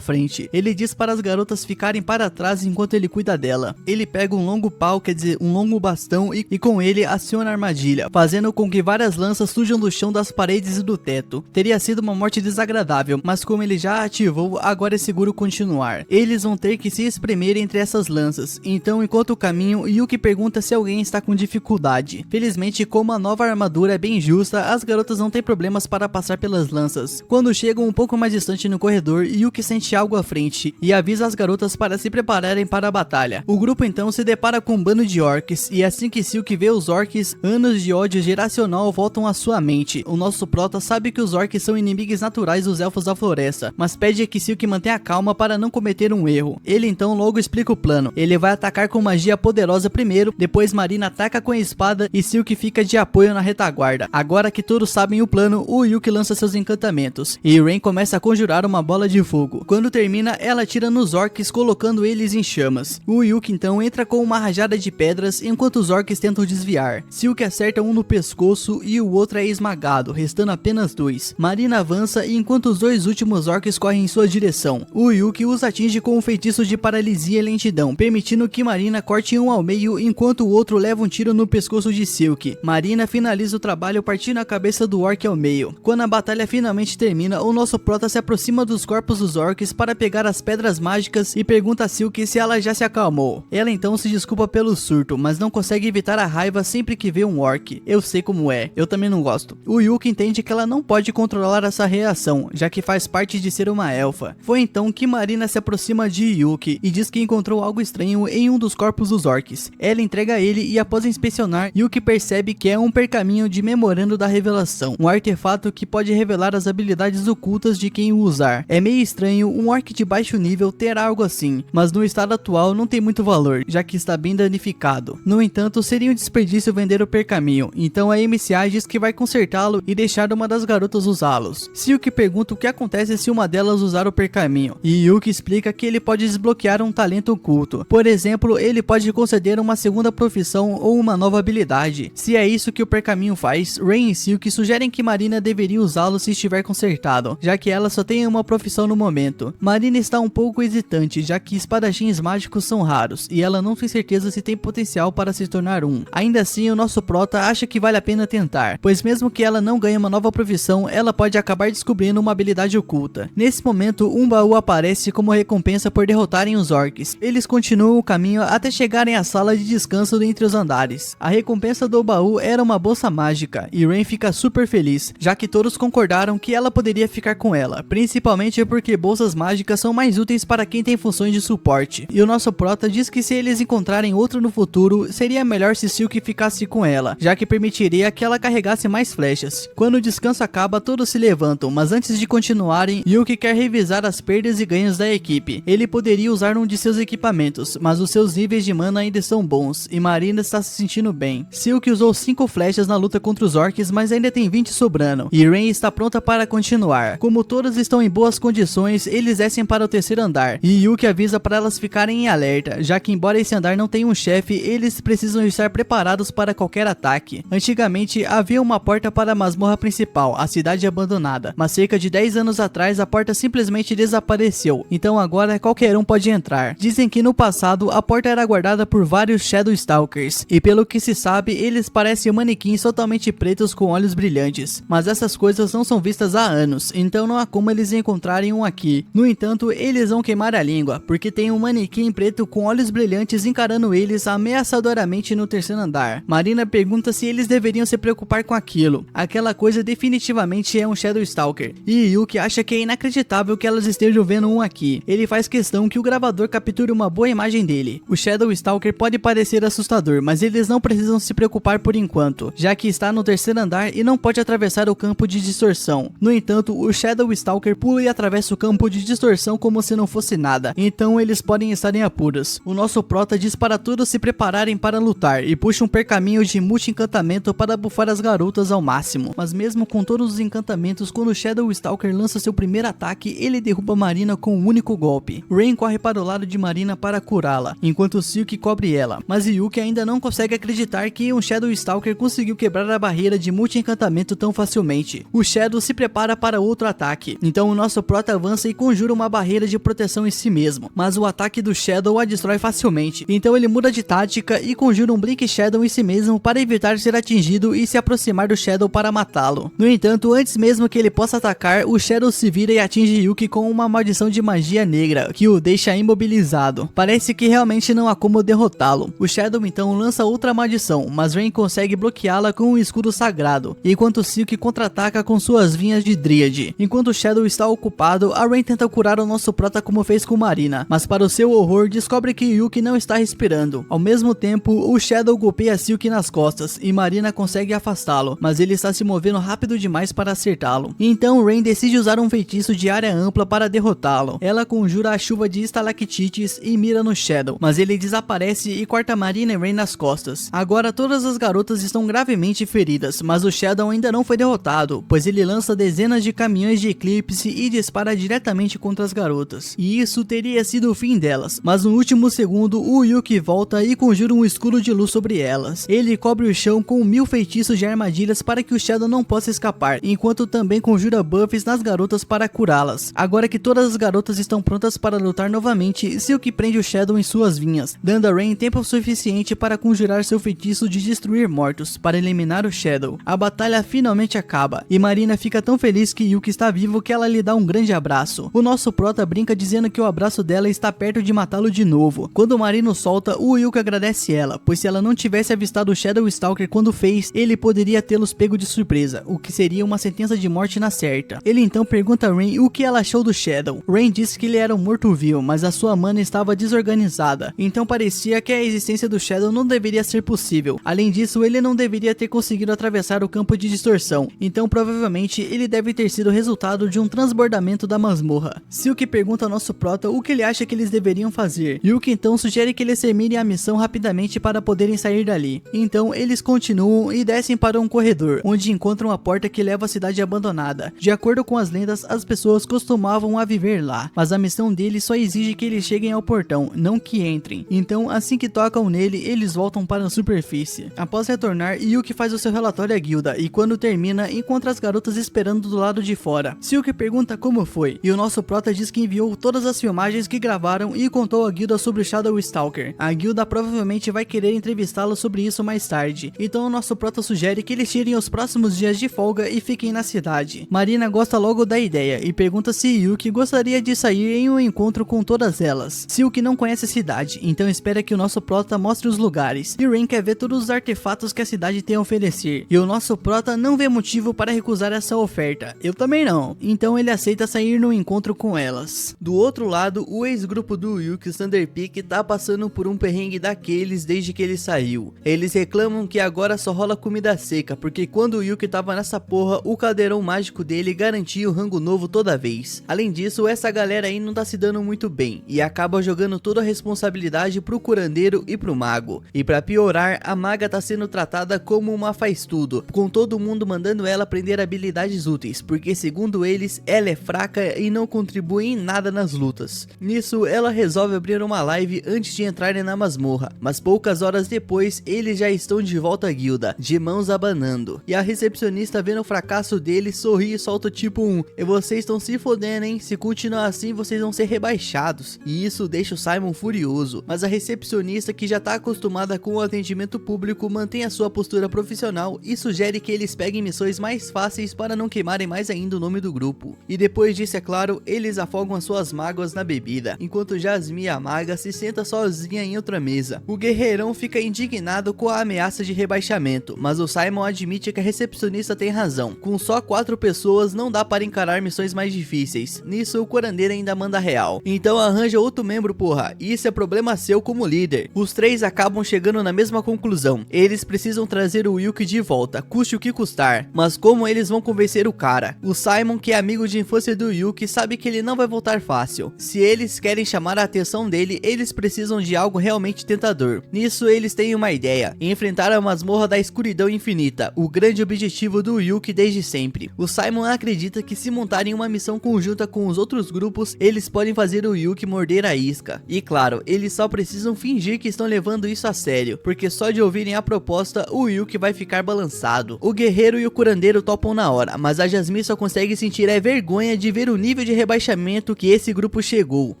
frente. Ele diz para as garotas ficarem para trás enquanto ele cuida dela. Ele pega um longo pau, quer dizer, um longo bastão, e com ele aciona a armadilha, fazendo com que várias lanças surjam do chão, das paredes e do teto. Teria sido uma morte desagradável, mas como ele já ativou, agora é seguro continuar. Eles vão ter que se espremer entre essas lanças. Então, enquanto caminham, Yuki pergunta se alguém está com dificuldade. Felizmente, como a nova armadura é bem justa, as garotas não têm problemas para passar pelas lanças. Quando chegam um pouco mais distante no corredor, Yuki sente algo à frente e avisa as garotas para se prepararem para a batalha. O grupo então se depara com um bando de orcs, e assim que Silk vê os orcs, anos de ódio geracional voltam à sua mente. O nosso prota sabe que os orcs são inimigos naturais dos elfos da floresta, mas pede que Silk mantenha calma para não cometer um erro. Ele então logo explica o plano. Ele vai atacar com magia poderosa primeiro, depois Marina ataca com a espada e Silk fica de apoio na retaguarda. Agora que todos sabem o plano, o Yuki lança seus encantamentos, e Rain começa a conjurar uma bola de fogo. Quando termina, ela atira nos orcs, colocando eles em chamas. O Yuki então entra com uma rajada de pedras, enquanto os orcs tentam desviar. Silk acerta um no pescoço e o outro é esmagado, restando apenas dois. Marina avança e enquanto os dois últimos orcs correm em sua direção, o Yuki os atinge com um feitiço de paralisia e lentidão, permitindo que Marina corte um ao meio enquanto o outro leva um tiro no pescoço de Silk. Marina finaliza o trabalho partindo a cabeça do orc ao meio. Quando a batalha finalmente termina, o nosso prota se aproxima dos corpos dos orcs para pegar as pedras mágicas e pergunta a Silk se ela já se acalmou. Ela então se desculpa pelo surto, mas não consegue evitar a raiva sempre que vê um orc. Eu sei como é, eu também não gosto. O Yuki entende que ela não pode controlar essa reação, já que faz parte de ser uma elfa. Foi então que Marina se aproxima de Yuki e diz que encontrou algo estranho em um dos corpos dos orcs. Ela entrega ele e após inspecionar, Yuki percebe que é um pergaminho de memorando da revelação, um artefato que pode revelar as habilidades ocultas de quem o usar. É meio estranho um orc de baixo nível ter algo assim, mas no estado atual não tem muito valor, já que está bem danificado. No entanto, seria um desperdício vender o pergaminho, então a MCA diz que vai consertá-lo e deixar uma das garotas usá-los. Silk pergunta o que acontece se uma delas usar o pergaminho, e Yuki explica que ele pode desbloquear um talento oculto. Por exemplo, ele pode conceder uma segunda profissão ou uma nova habilidade. Se é isso que o pergaminho faz, Rain e Silk sugerem que Marina deveria usá-lo se estiver consertado, já que ela só tem uma profissão no momento. Marina está um pouco hesitante, já que espadachins mágicos são raros, e ela não tem certeza se tem potencial para se tornar um. Ainda assim, o nosso prota acha que vale a pena tentar, pois mesmo que ela não ganhe uma nova profissão, ela pode acabar descobrindo uma habilidade oculta. Nesse momento, um baú aparece como recompensa por derrotarem os orcs. Eles continuam o caminho até chegarem à sala de descanso entre os andares. A recompensa do baú era uma bolsa mágica, e Rain fica super feliz, já que todos concordaram que ela poderia ficar com ela, principalmente porque bolsas mágicas são mais úteis para quem tem funções de suporte. E o nosso prota diz que se eles encontrarem outro no futuro, seria melhor se Silk ficasse com ela, já que permitiria que ela carregasse mais flechas. Quando o descanso acaba, todos se levantam, mas antes de continuarem, Yuki quer revisar as perdas e ganhos da equipe. Ele poderia usar um de seus equipamentos, mas os seus níveis de mana ainda são bons, e Marina está se sentindo bem. Silk usou 5 flechas na luta contra os orcs, mas ainda tem 20 sobrando, e Rain está pronta para continuar. Como todas estão em boas condições, eles descem para o terceiro andar, e Yuki avisa para elas ficarem em alerta, já que embora esse andar não tenha um chefe, eles precisam estar preparados para qualquer ataque. Antigamente, havia uma porta para a masmorra principal, a cidade abandonada, mas cerca de 10 anos atrás a porta simplesmente desapareceu, então agora qualquer um pode entrar. Dizem que no passado a porta era guardada por vários Shadow Stalkers, e pelo que se sabe, eles parecem manequins totalmente pretos com olhos brilhantes, mas essas coisas não são vistas há anos, então não há como eles encontrarem um aqui. No entanto, eles vão queimar a língua, porque tem um manequim preto com olhos brilhantes encarando eles ameaçadoramente no terceiro andar. Marina pergunta se eles deveriam se preocupar com aquilo. Aquela coisa definitivamente é um Shadow Stalker, e Yuki acha que é inacreditável que elas estejam vendo um aqui. Ele faz questão que o gravador capture uma boa imagem dele. O Shadow Stalker pode parecer assustador, mas eles não precisam se preocupar por enquanto, já que está no terceiro andar e não pode atravessar o campo de distorção. No entanto, o Shadow Stalker pula e atravessa o campo de distorção como se não fosse nada, então ele eles podem estar em apuros. O nosso prota diz para todos se prepararem para lutar e puxa um percaminho de multi-encantamento para bufar as garotas ao máximo. Mas mesmo com todos os encantamentos, quando o Shadow Stalker lança seu primeiro ataque, ele derruba Marina com um único golpe. Rain corre para o lado de Marina para curá-la, enquanto Silk cobre ela, mas Yuki ainda não consegue acreditar que um Shadow Stalker conseguiu quebrar a barreira de multi-encantamento tão facilmente. O Shadow se prepara para outro ataque, então o nosso prota avança e conjura uma barreira de proteção em si mesmo, mas o ataque do Shadow a destrói facilmente, então ele muda de tática e conjura um Blink Shadow em si mesmo para evitar ser atingido e se aproximar do Shadow para matá-lo. No entanto, antes mesmo que ele possa atacar, o Shadow se vira e atinge Yuki com uma maldição de magia negra, que o deixa imobilizado. Parece que realmente não há como derrotá-lo. O Shadow então lança outra maldição, mas Rain consegue bloqueá-la com um escudo sagrado, enquanto Silk contra-ataca com suas vinhas de Dryad. Enquanto o Shadow está ocupado, a Rain tenta curar o nosso prota como fez com Marina, mas para o seu horror descobre que Yuki não está respirando. Ao mesmo tempo, o Shadow golpeia Silk nas costas e Marina consegue afastá-lo, mas ele está se movendo rápido demais para acertá-lo. Então Rain decide usar um feitiço de área ampla para derrotá-lo. Ela conjura a chuva de estalactites e mira no Shadow, mas ele desaparece e corta Marina e Rain nas costas. Agora todas as garotas estão gravemente feridas, mas o Shadow ainda não foi derrotado, pois ele lança dezenas de caminhões de eclipse e dispara diretamente contra as garotas. E isso teria sido o fim delas, mas no último segundo o Yuki volta e conjura um escudo de luz sobre elas. Ele cobre o chão com 1000 feitiços de armadilhas para que o Shadow não possa escapar, enquanto também conjura buffs nas garotas para curá-las. Agora que todas as garotas estão prontas para lutar novamente, Silk prende o Shadow em suas vinhas, dando a Rain tempo suficiente para conjurar seu feitiço de destruir mortos, para eliminar o Shadow. A batalha finalmente acaba, e Marina fica tão feliz que Yuki está vivo que ela lhe dá um grande abraço. O nosso prota brinca dizendo que o abraço dela está perto de matá-lo de novo. Quando Marina solta, o Yuki agradece ela, pois se ela não tivesse avistado o Shadow Stalker quando fez, ele poderia tê-los pego de surpresa, o que seria uma sentença de morte na certa. Ele então pergunta a Rain o que ela achou do Shadow. Rain disse que ele era um morto-vivo, mas a sua mana estava desorganizada, então parecia que a existência do Shadow não deveria ser possível. Além disso, ele não deveria ter conseguido atravessar o campo de distorção, então provavelmente ele deve ter sido resultado de um transbordamento da masmorra. Silk pergunta ao nosso prota o que ele acha que eles deveriam fazer. Yuki então sugere que eles terminem a missão rapidamente para poderem sair dali. Então eles continuam e descem para um corredor, onde encontram a porta que leva à cidade abandonada. De acordo com as lendas, as pessoas costumavam a viver lá, mas a missão deles só exige que eles cheguem ao portão, não que entrem. Então assim que tocam nele, eles voltam para a superfície. Após retornar, Yuki faz o seu relatório à guilda e quando termina, encontra as garotas esperando do lado de fora. Silk pergunta como foi, e o nosso prota diz que enviou todas as filmagens que gravaram e contou à guilda sobre o Shadow Stalker. A guilda provavelmente vai querer entrevistá-lo sobre isso mais tarde, então o nosso prota sugere que eles tirem os próximos dias de folga e fiquem na cidade. Marina gosta logo da ideia e pergunta se Yuki gostaria de sair em um encontro com todas elas. Silk não conhece a cidade, então espera que o nosso prota mostre os lugares, e Rain quer ver todos os artefatos que a cidade tem a oferecer, e o nosso prota não vê motivo para recusar essa oferta. Eu também não, então ele aceita sair no encontro com elas. Do outro lado, o ex-grupo do Yuki, o Thunderpeak, tá passando por um perrengue daqueles desde que ele saiu. Eles reclamam que agora só rola comida seca, porque quando o Yuki tava nessa porra, o caldeirão mágico dele garantia o rango novo toda vez. Além disso, essa galera aí não tá se dando muito bem, e acaba jogando toda a responsabilidade pro curandeiro e pro mago. E pra piorar, a maga tá sendo tratada como uma faz-tudo, com todo mundo mandando ela aprender habilidades úteis, porque segundo eles, ela é fraca e não contribui em nada nas lutas. Nisso, ela resolve abrir uma live antes de entrarem na masmorra, mas poucas horas depois, eles já estão de volta à guilda, de mãos abanando. E a recepcionista, vendo o fracasso deles, sorri e solta tipo um: e vocês estão se fodendo, hein? Se continuar assim, vocês vão ser rebaixados. E isso deixa o Simon furioso, mas a recepcionista, que já tá acostumada com o atendimento público, mantém a sua postura profissional e sugere que eles peguem missões mais fáceis para não queimarem mais ainda o nome do grupo. E depois disso, é claro, eles afogam as suas mágoas na bebida, enquanto Jasmine, a maga, se senta sozinha em outra mesa. O guerreirão fica indignado com a ameaça de rebaixamento, mas o Simon admite que a recepcionista tem razão. Com só 4 pessoas não dá para encarar missões mais difíceis. Nisso, o curandeiro ainda manda real: então arranja outro membro, porra, isso é problema seu como líder. Os 3 acabam chegando na mesma conclusão: eles precisam trazer o Yuki de volta, custe o que custar. Mas como eles vão convencer o cara? O Simon, que é amigo de infância do Yuki, sabe que ele não vai voltar fácil. Se eles querem querem chamar a atenção dele, eles precisam de algo realmente tentador. Nisso eles têm uma ideia: enfrentar a masmorra da escuridão infinita, o grande objetivo do Yuki desde sempre. O Simon acredita que se montarem uma missão conjunta com os outros grupos, eles podem fazer o Yuki morder a isca. E claro, eles só precisam fingir que estão levando isso a sério, porque só de ouvirem a proposta, o Yuki vai ficar balançado. O guerreiro e o curandeiro topam na hora, mas a Jasmine só consegue sentir a vergonha de ver o nível de rebaixamento que esse grupo chegou.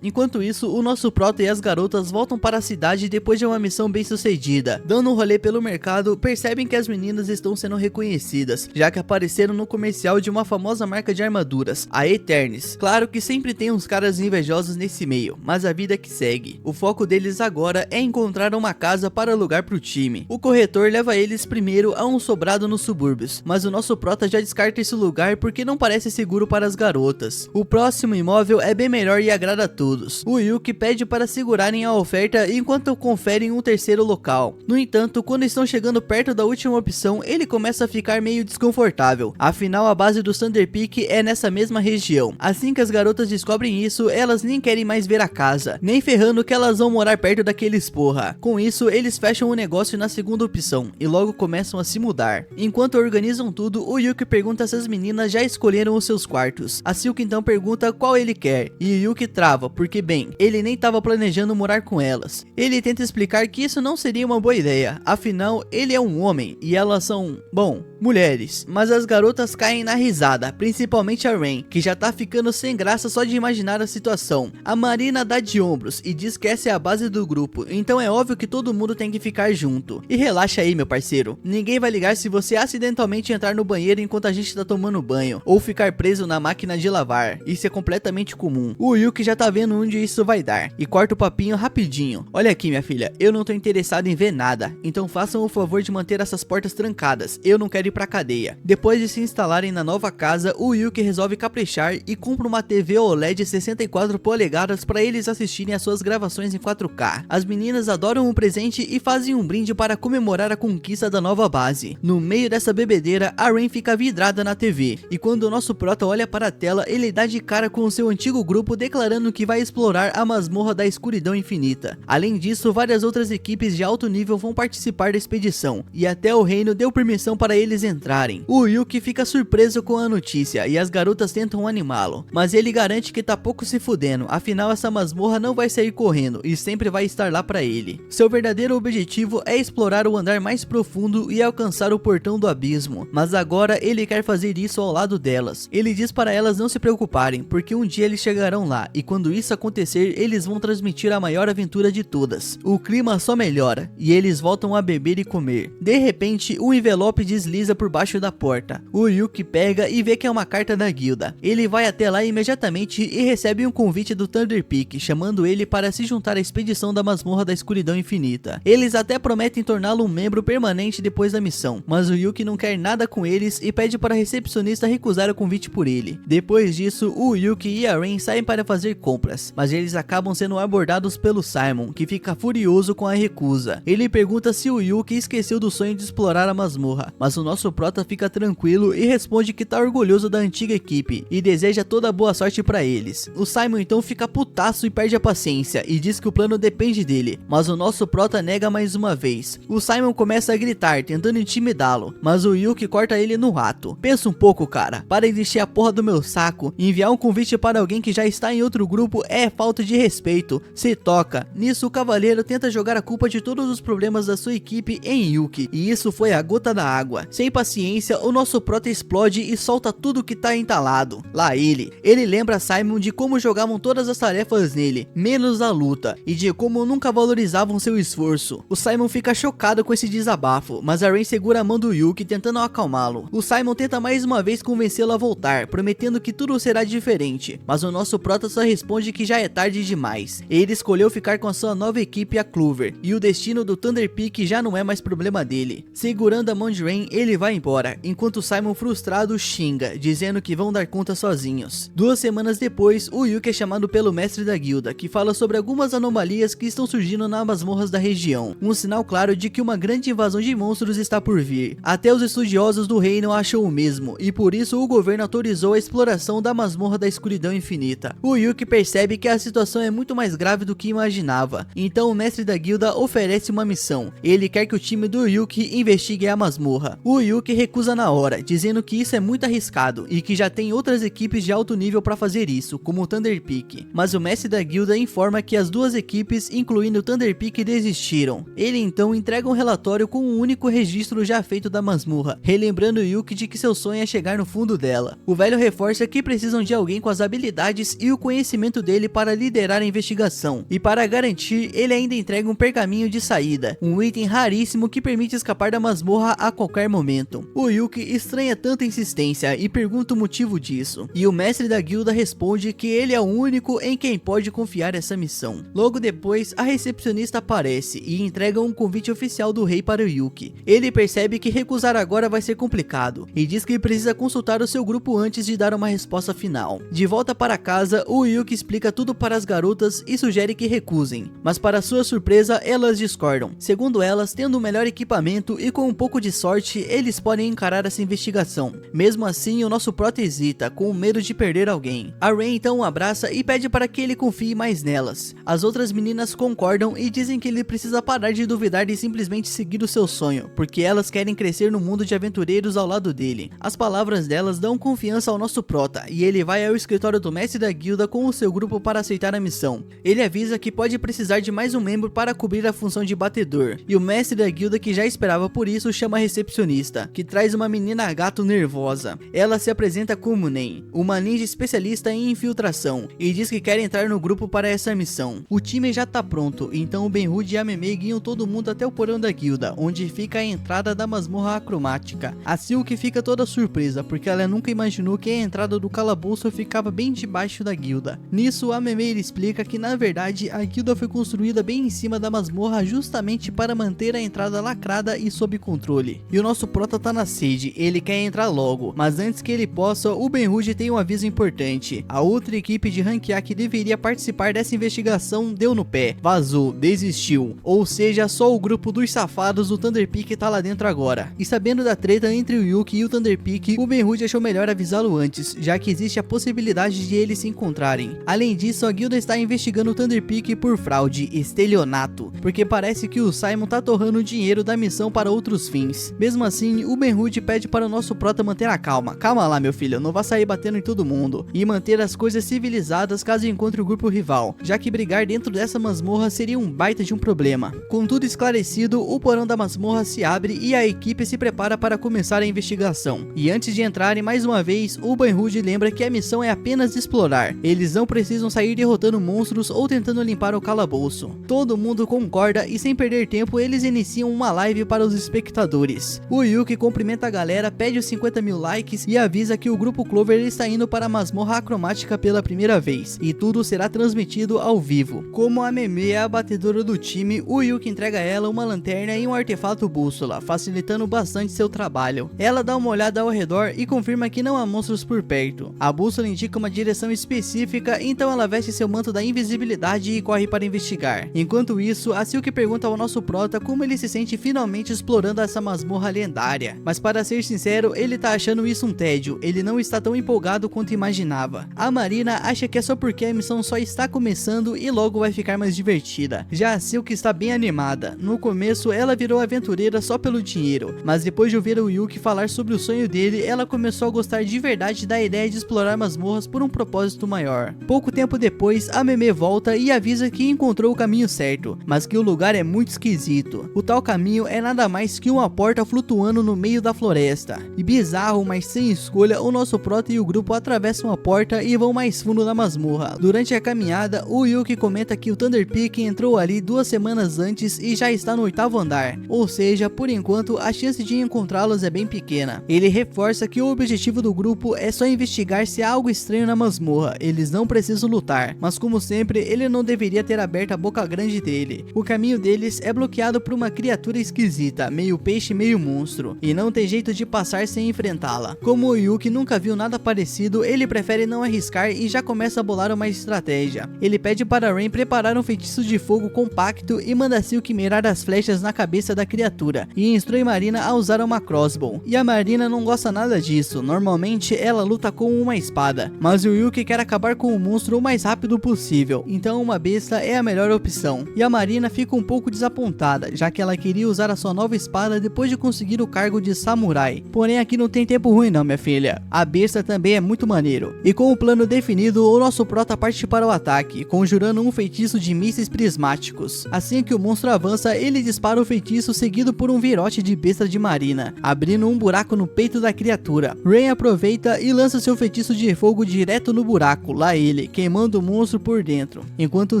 Enquanto isso, o nosso prota e as garotas voltam para a cidade depois de uma missão bem sucedida. Dando um rolê pelo mercado, percebem que as meninas estão sendo reconhecidas, já que apareceram no comercial de uma famosa marca de armaduras, a Eternis. Claro que sempre tem uns caras invejosos nesse meio, mas a vida que segue. O foco deles agora é encontrar uma casa para alugar pro time. O corretor leva eles primeiro a um sobrado nos subúrbios, mas o nosso prota já descarta esse lugar porque não parece seguro para as garotas. O próximo imóvel é bem melhor e agrada a todos. O Yuki pede para segurarem a oferta enquanto conferem um terceiro local. No entanto, quando estão chegando perto da última opção, ele começa a ficar meio desconfortável. Afinal, a base do Thunder Peak é nessa mesma região. Assim que as garotas descobrem isso, elas nem querem mais ver a casa, nem ferrando que elas vão morar perto daqueles porra. Com isso, eles fecham o negócio na segunda opção e logo começam a se mudar. Enquanto organizam tudo, o Yuki pergunta se as meninas já escolheram os seus quartos. A Silk então pergunta qual ele quer, e o Yuki trava, porque bem, ele nem estava planejando morar com elas. Ele tenta explicar que isso não seria uma boa ideia, afinal, ele é um homem, e elas são, bom, mulheres. Mas as garotas caem na risada, principalmente a Rain, que já tá ficando sem graça só de imaginar a situação. A Marina dá de ombros e diz que essa é a base do grupo, então é óbvio que todo mundo tem que ficar junto. E relaxa aí, meu parceiro, ninguém vai ligar se você acidentalmente entrar no banheiro enquanto a gente tá tomando banho, ou ficar preso na máquina de lavar, isso é completamente comum. O Yuki já tá vendo onde isso vai dar, e corta o papinho rapidinho. Olha aqui, minha filha, eu não tô interessado em ver nada, então façam o favor de manter essas portas trancadas, eu não quero ir pra cadeia. Depois de se instalarem na nova casa, o Yuki resolve caprichar e compra uma TV OLED 64 polegadas para eles assistirem às suas gravações em 4K. As meninas adoram o presente e fazem um brinde para comemorar a conquista da nova base. No meio dessa bebedeira, a Rain fica vidrada na TV, e quando o nosso prota olha para a tela, ele dá de cara com o seu antigo grupo declarando que vai explorar a masmorra da escuridão infinita. Além disso, várias outras equipes de alto nível vão participar da expedição, e até o reino deu permissão para eles entrarem. O Yuki fica surpreso com a notícia e as garotas tentam animá-lo, mas ele garante que tá pouco se fudendo, afinal essa masmorra não vai sair correndo e sempre vai estar lá para ele. Seu verdadeiro objetivo é explorar o andar mais profundo e alcançar o portão do abismo, mas agora ele quer fazer isso ao lado delas. Ele diz para elas não se preocuparem, porque um dia eles chegarão lá e quando isso acontecer, eles vão transmitir a maior aventura de todas. O clima só melhora e eles voltam a beber e comer. De repente, um envelope desliza por baixo da porta. O Yuki pega e vê que é uma carta da guilda. Ele vai até lá imediatamente e recebe um convite do Thunder Peak, chamando ele para se juntar à expedição da masmorra da escuridão infinita. Eles até prometem torná-lo um membro permanente depois da missão, mas o Yuki não quer nada com eles e pede para a recepcionista recusar o convite por ele. Depois disso, o Yuki e a Rain saem para fazer compras, mas eles acabam sendo abordados pelo Simon, que fica furioso com a recusa. Ele pergunta se o Yuki esqueceu do sonho de explorar a masmorra, mas o nosso prota fica tranquilo e responde que tá orgulhoso da antiga equipe e deseja toda boa sorte para eles. O Simon então fica putaço e perde a paciência e diz que o plano depende dele, mas o nosso prota nega mais uma vez. O Simon começa a gritar, tentando intimidá-lo, mas o Yuki corta ele no ato. Pensa um pouco, cara, para de encher a porra do meu saco e enviar um convite para alguém que já está em outro grupo é falta de respeito. Se toca. Nisso o cavaleiro tenta jogar a culpa de todos os problemas da sua equipe em Yuki, e isso foi a gota da água. Sem paciência, o nosso prota explode e solta tudo que tá entalado. Lá ele lembra Simon de como jogavam todas as tarefas nele, menos a luta, e de como nunca valorizavam seu esforço. O Simon fica chocado com esse desabafo, mas a Rain segura a mão do Yuki tentando acalmá-lo. O Simon tenta mais uma vez convencê-lo a voltar, prometendo que tudo será diferente, mas o nosso prota só responde que já é tarde demais. Ele escolheu ficar com a sua nova equipe, a Clover, e o destino do Thunder Peak já não é mais problema dele. Segurando a mão de Rain, ele vai embora, enquanto Simon frustrado xinga, dizendo que vão dar conta sozinhos. 2 semanas depois, o Yuki é chamado pelo mestre da guilda, que fala sobre algumas anomalias que estão surgindo nas masmorras da região, um sinal claro de que uma grande invasão de monstros está por vir. Até os estudiosos do reino acham o mesmo, e por isso o governo autorizou a exploração da masmorra da escuridão infinita. O Yuki percebe que a situação é muito mais grave do que imaginava. Então o mestre da guilda oferece uma missão. Ele quer que o time do Yuki investigue a masmorra. O Yuki recusa na hora, dizendo que isso é muito arriscado e que já tem outras equipes de alto nível para fazer isso, como o Thunder Peak. Mas o mestre da guilda informa que as duas equipes, incluindo o Thunder Peak, desistiram. Ele então entrega um relatório com um único registro já feito da masmorra, relembrando o Yuki de que seu sonho é chegar no fundo dela. O velho reforça que precisam de alguém com as habilidades e o conhecimento dele para liderar a investigação, e para garantir, ele ainda entrega um pergaminho de saída, um item raríssimo que permite escapar da masmorra a qualquer momento. O Yuki estranha tanta insistência e pergunta o motivo disso, e o mestre da guilda responde que ele é o único em quem pode confiar essa missão. Logo depois, a recepcionista aparece e entrega um convite oficial do rei para o Yuki. Ele percebe que recusar agora vai ser complicado, e diz que precisa consultar o seu grupo antes de dar uma resposta final. De volta para casa, o Yuki explica tudo para as garotas e sugere que recusem, mas para sua surpresa, elas discordam. Segundo elas, tendo o melhor equipamento e com um pouco de sorte, eles podem encarar essa investigação. Mesmo assim, o nosso prota hesita, com medo de perder alguém. A Rain então o abraça e pede para que ele confie mais nelas. As outras meninas concordam e dizem que ele precisa parar de duvidar e simplesmente seguir o seu sonho, porque elas querem crescer no mundo de aventureiros ao lado dele. As palavras delas dão confiança ao nosso prota, e ele vai ao escritório do mestre da guilda com o seu grupo para aceitar a missão. Ele avisa que pode precisar de mais um membro para cobrir a função de batedor, e o mestre da guilda, que já esperava por isso, chama a recepcionista, que traz uma menina gato nervosa. Ela se apresenta como Nen, uma ninja especialista em infiltração, e diz que quer entrar no grupo para essa missão. O time já tá pronto, então o Benhud e a Meme guiam todo mundo até o porão da guilda, onde fica a entrada da masmorra acromática. A Silk fica toda surpresa, porque ela nunca imaginou que a entrada do calabouço ficava bem debaixo da guilda. Nisso, a Meme explica que na verdade a guilda foi construída bem em cima da masmorra justamente para manter a entrada lacrada e sob controle. E o nosso prota tá na sede, ele quer entrar logo, mas antes que ele possa, o Benhud tem um aviso importante. A outra equipe de ranquear que deveria participar dessa investigação deu no pé, vazou, desistiu. Ou seja, só o grupo dos safados do Thunder Peak tá lá dentro agora. E sabendo da treta entre o Yuki e o Thunder Peak, o Benhud achou melhor avisá-lo antes, já que existe a possibilidade de eles se encontrarem. Além disso, a guilda está investigando o Thunder Peak por fraude, estelionato, porque parece que o Simon tá torrando dinheiro da missão para outros fins. Mesmo assim, o Benhud pede para o nosso prota manter a calma. Calma lá, meu filho, não vá sair batendo em todo mundo, e manter as coisas civilizadas caso encontre o grupo rival, já que brigar dentro dessa masmorra seria um baita de um problema. Com tudo esclarecido, o porão da masmorra se abre e a equipe se prepara para começar a investigação. E antes de entrarem mais uma vez, o Benhud lembra que a missão é apenas explorar. Eles não precisam sair derrotando monstros ou tentando limpar o calabouço. Todo mundo concorda e sem perder tempo eles iniciam uma live para os espectadores. O Yuki cumprimenta a galera, pede os 50 mil likes e avisa que o grupo Clover está indo para a masmorra acromática pela primeira vez, e tudo será transmitido ao vivo. Como a Meme é a batedora do time, o Yuki entrega a ela uma lanterna e um artefato bússola, facilitando bastante seu trabalho. Ela dá uma olhada ao redor e confirma que não há monstros por perto. A bússola indica uma direção específica, então ela veste seu manto da invisibilidade e corre para investigar. Enquanto isso, a Silk pergunta ao nosso prota como ele se sente finalmente explorando essa masmorra lendária. Mas para ser sincero, ele tá achando isso um tédio, ele não está tão empolgado quanto imaginava. A Marina acha que é só porque a missão só está começando e logo vai ficar mais divertida. Já a Silk está bem animada. No começo, ela virou aventureira só pelo dinheiro, mas depois de ouvir o Yuki falar sobre o sonho dele, ela começou a gostar de verdade da ideia de explorar masmorras por um propósito maior. Pouco tempo depois, a Meme volta e avisa que encontrou o caminho certo, mas que o lugar é muito esquisito. O tal caminho é nada mais que uma porta flutuando no meio da floresta. E bizarro, mas sem escolha, o nosso prota e o grupo atravessam a porta e vão mais fundo na masmorra. Durante a caminhada, o Yuki comenta que o Thunder Peak entrou ali 2 semanas antes e já está no 8º andar, ou seja, por enquanto a chance de encontrá-los é bem pequena. Ele reforça que o objetivo do grupo é só investigar se há algo estranho na masmorra, eles não precisam lutar, mas como sempre, ele não deveria ter aberto a boca grande dele. O caminho deles é bloqueado por uma criatura esquisita, meio peixe meio monstro, e não tem jeito de passar sem enfrentá-la. Como o Yuki nunca viu nada parecido, ele prefere não arriscar e já começa a bolar uma estratégia. Ele pede para Rain preparar um feitiço de fogo compacto e manda Silk mirar as flechas na cabeça da criatura, e instrui Marina a usar uma crossbow. E a Marina não gosta nada disso, normalmente ela luta com uma espada, mas o Yuki quer acabar com o monstro o mais mais rápido possível, então uma besta é a melhor opção. E a Marina fica um pouco desapontada, já que ela queria usar a sua nova espada depois de conseguir o cargo de samurai. Porém aqui não tem tempo ruim não, minha filha. A besta também é muito maneiro. E com o plano definido, o nosso prota parte para o ataque, conjurando um feitiço de mísseis prismáticos. Assim que o monstro avança, ele dispara o feitiço seguido por um virote de besta de marina, abrindo um buraco no peito da criatura. Rain aproveita e lança seu feitiço de fogo direto no buraco, lá ele, queimando o monstro por dentro, enquanto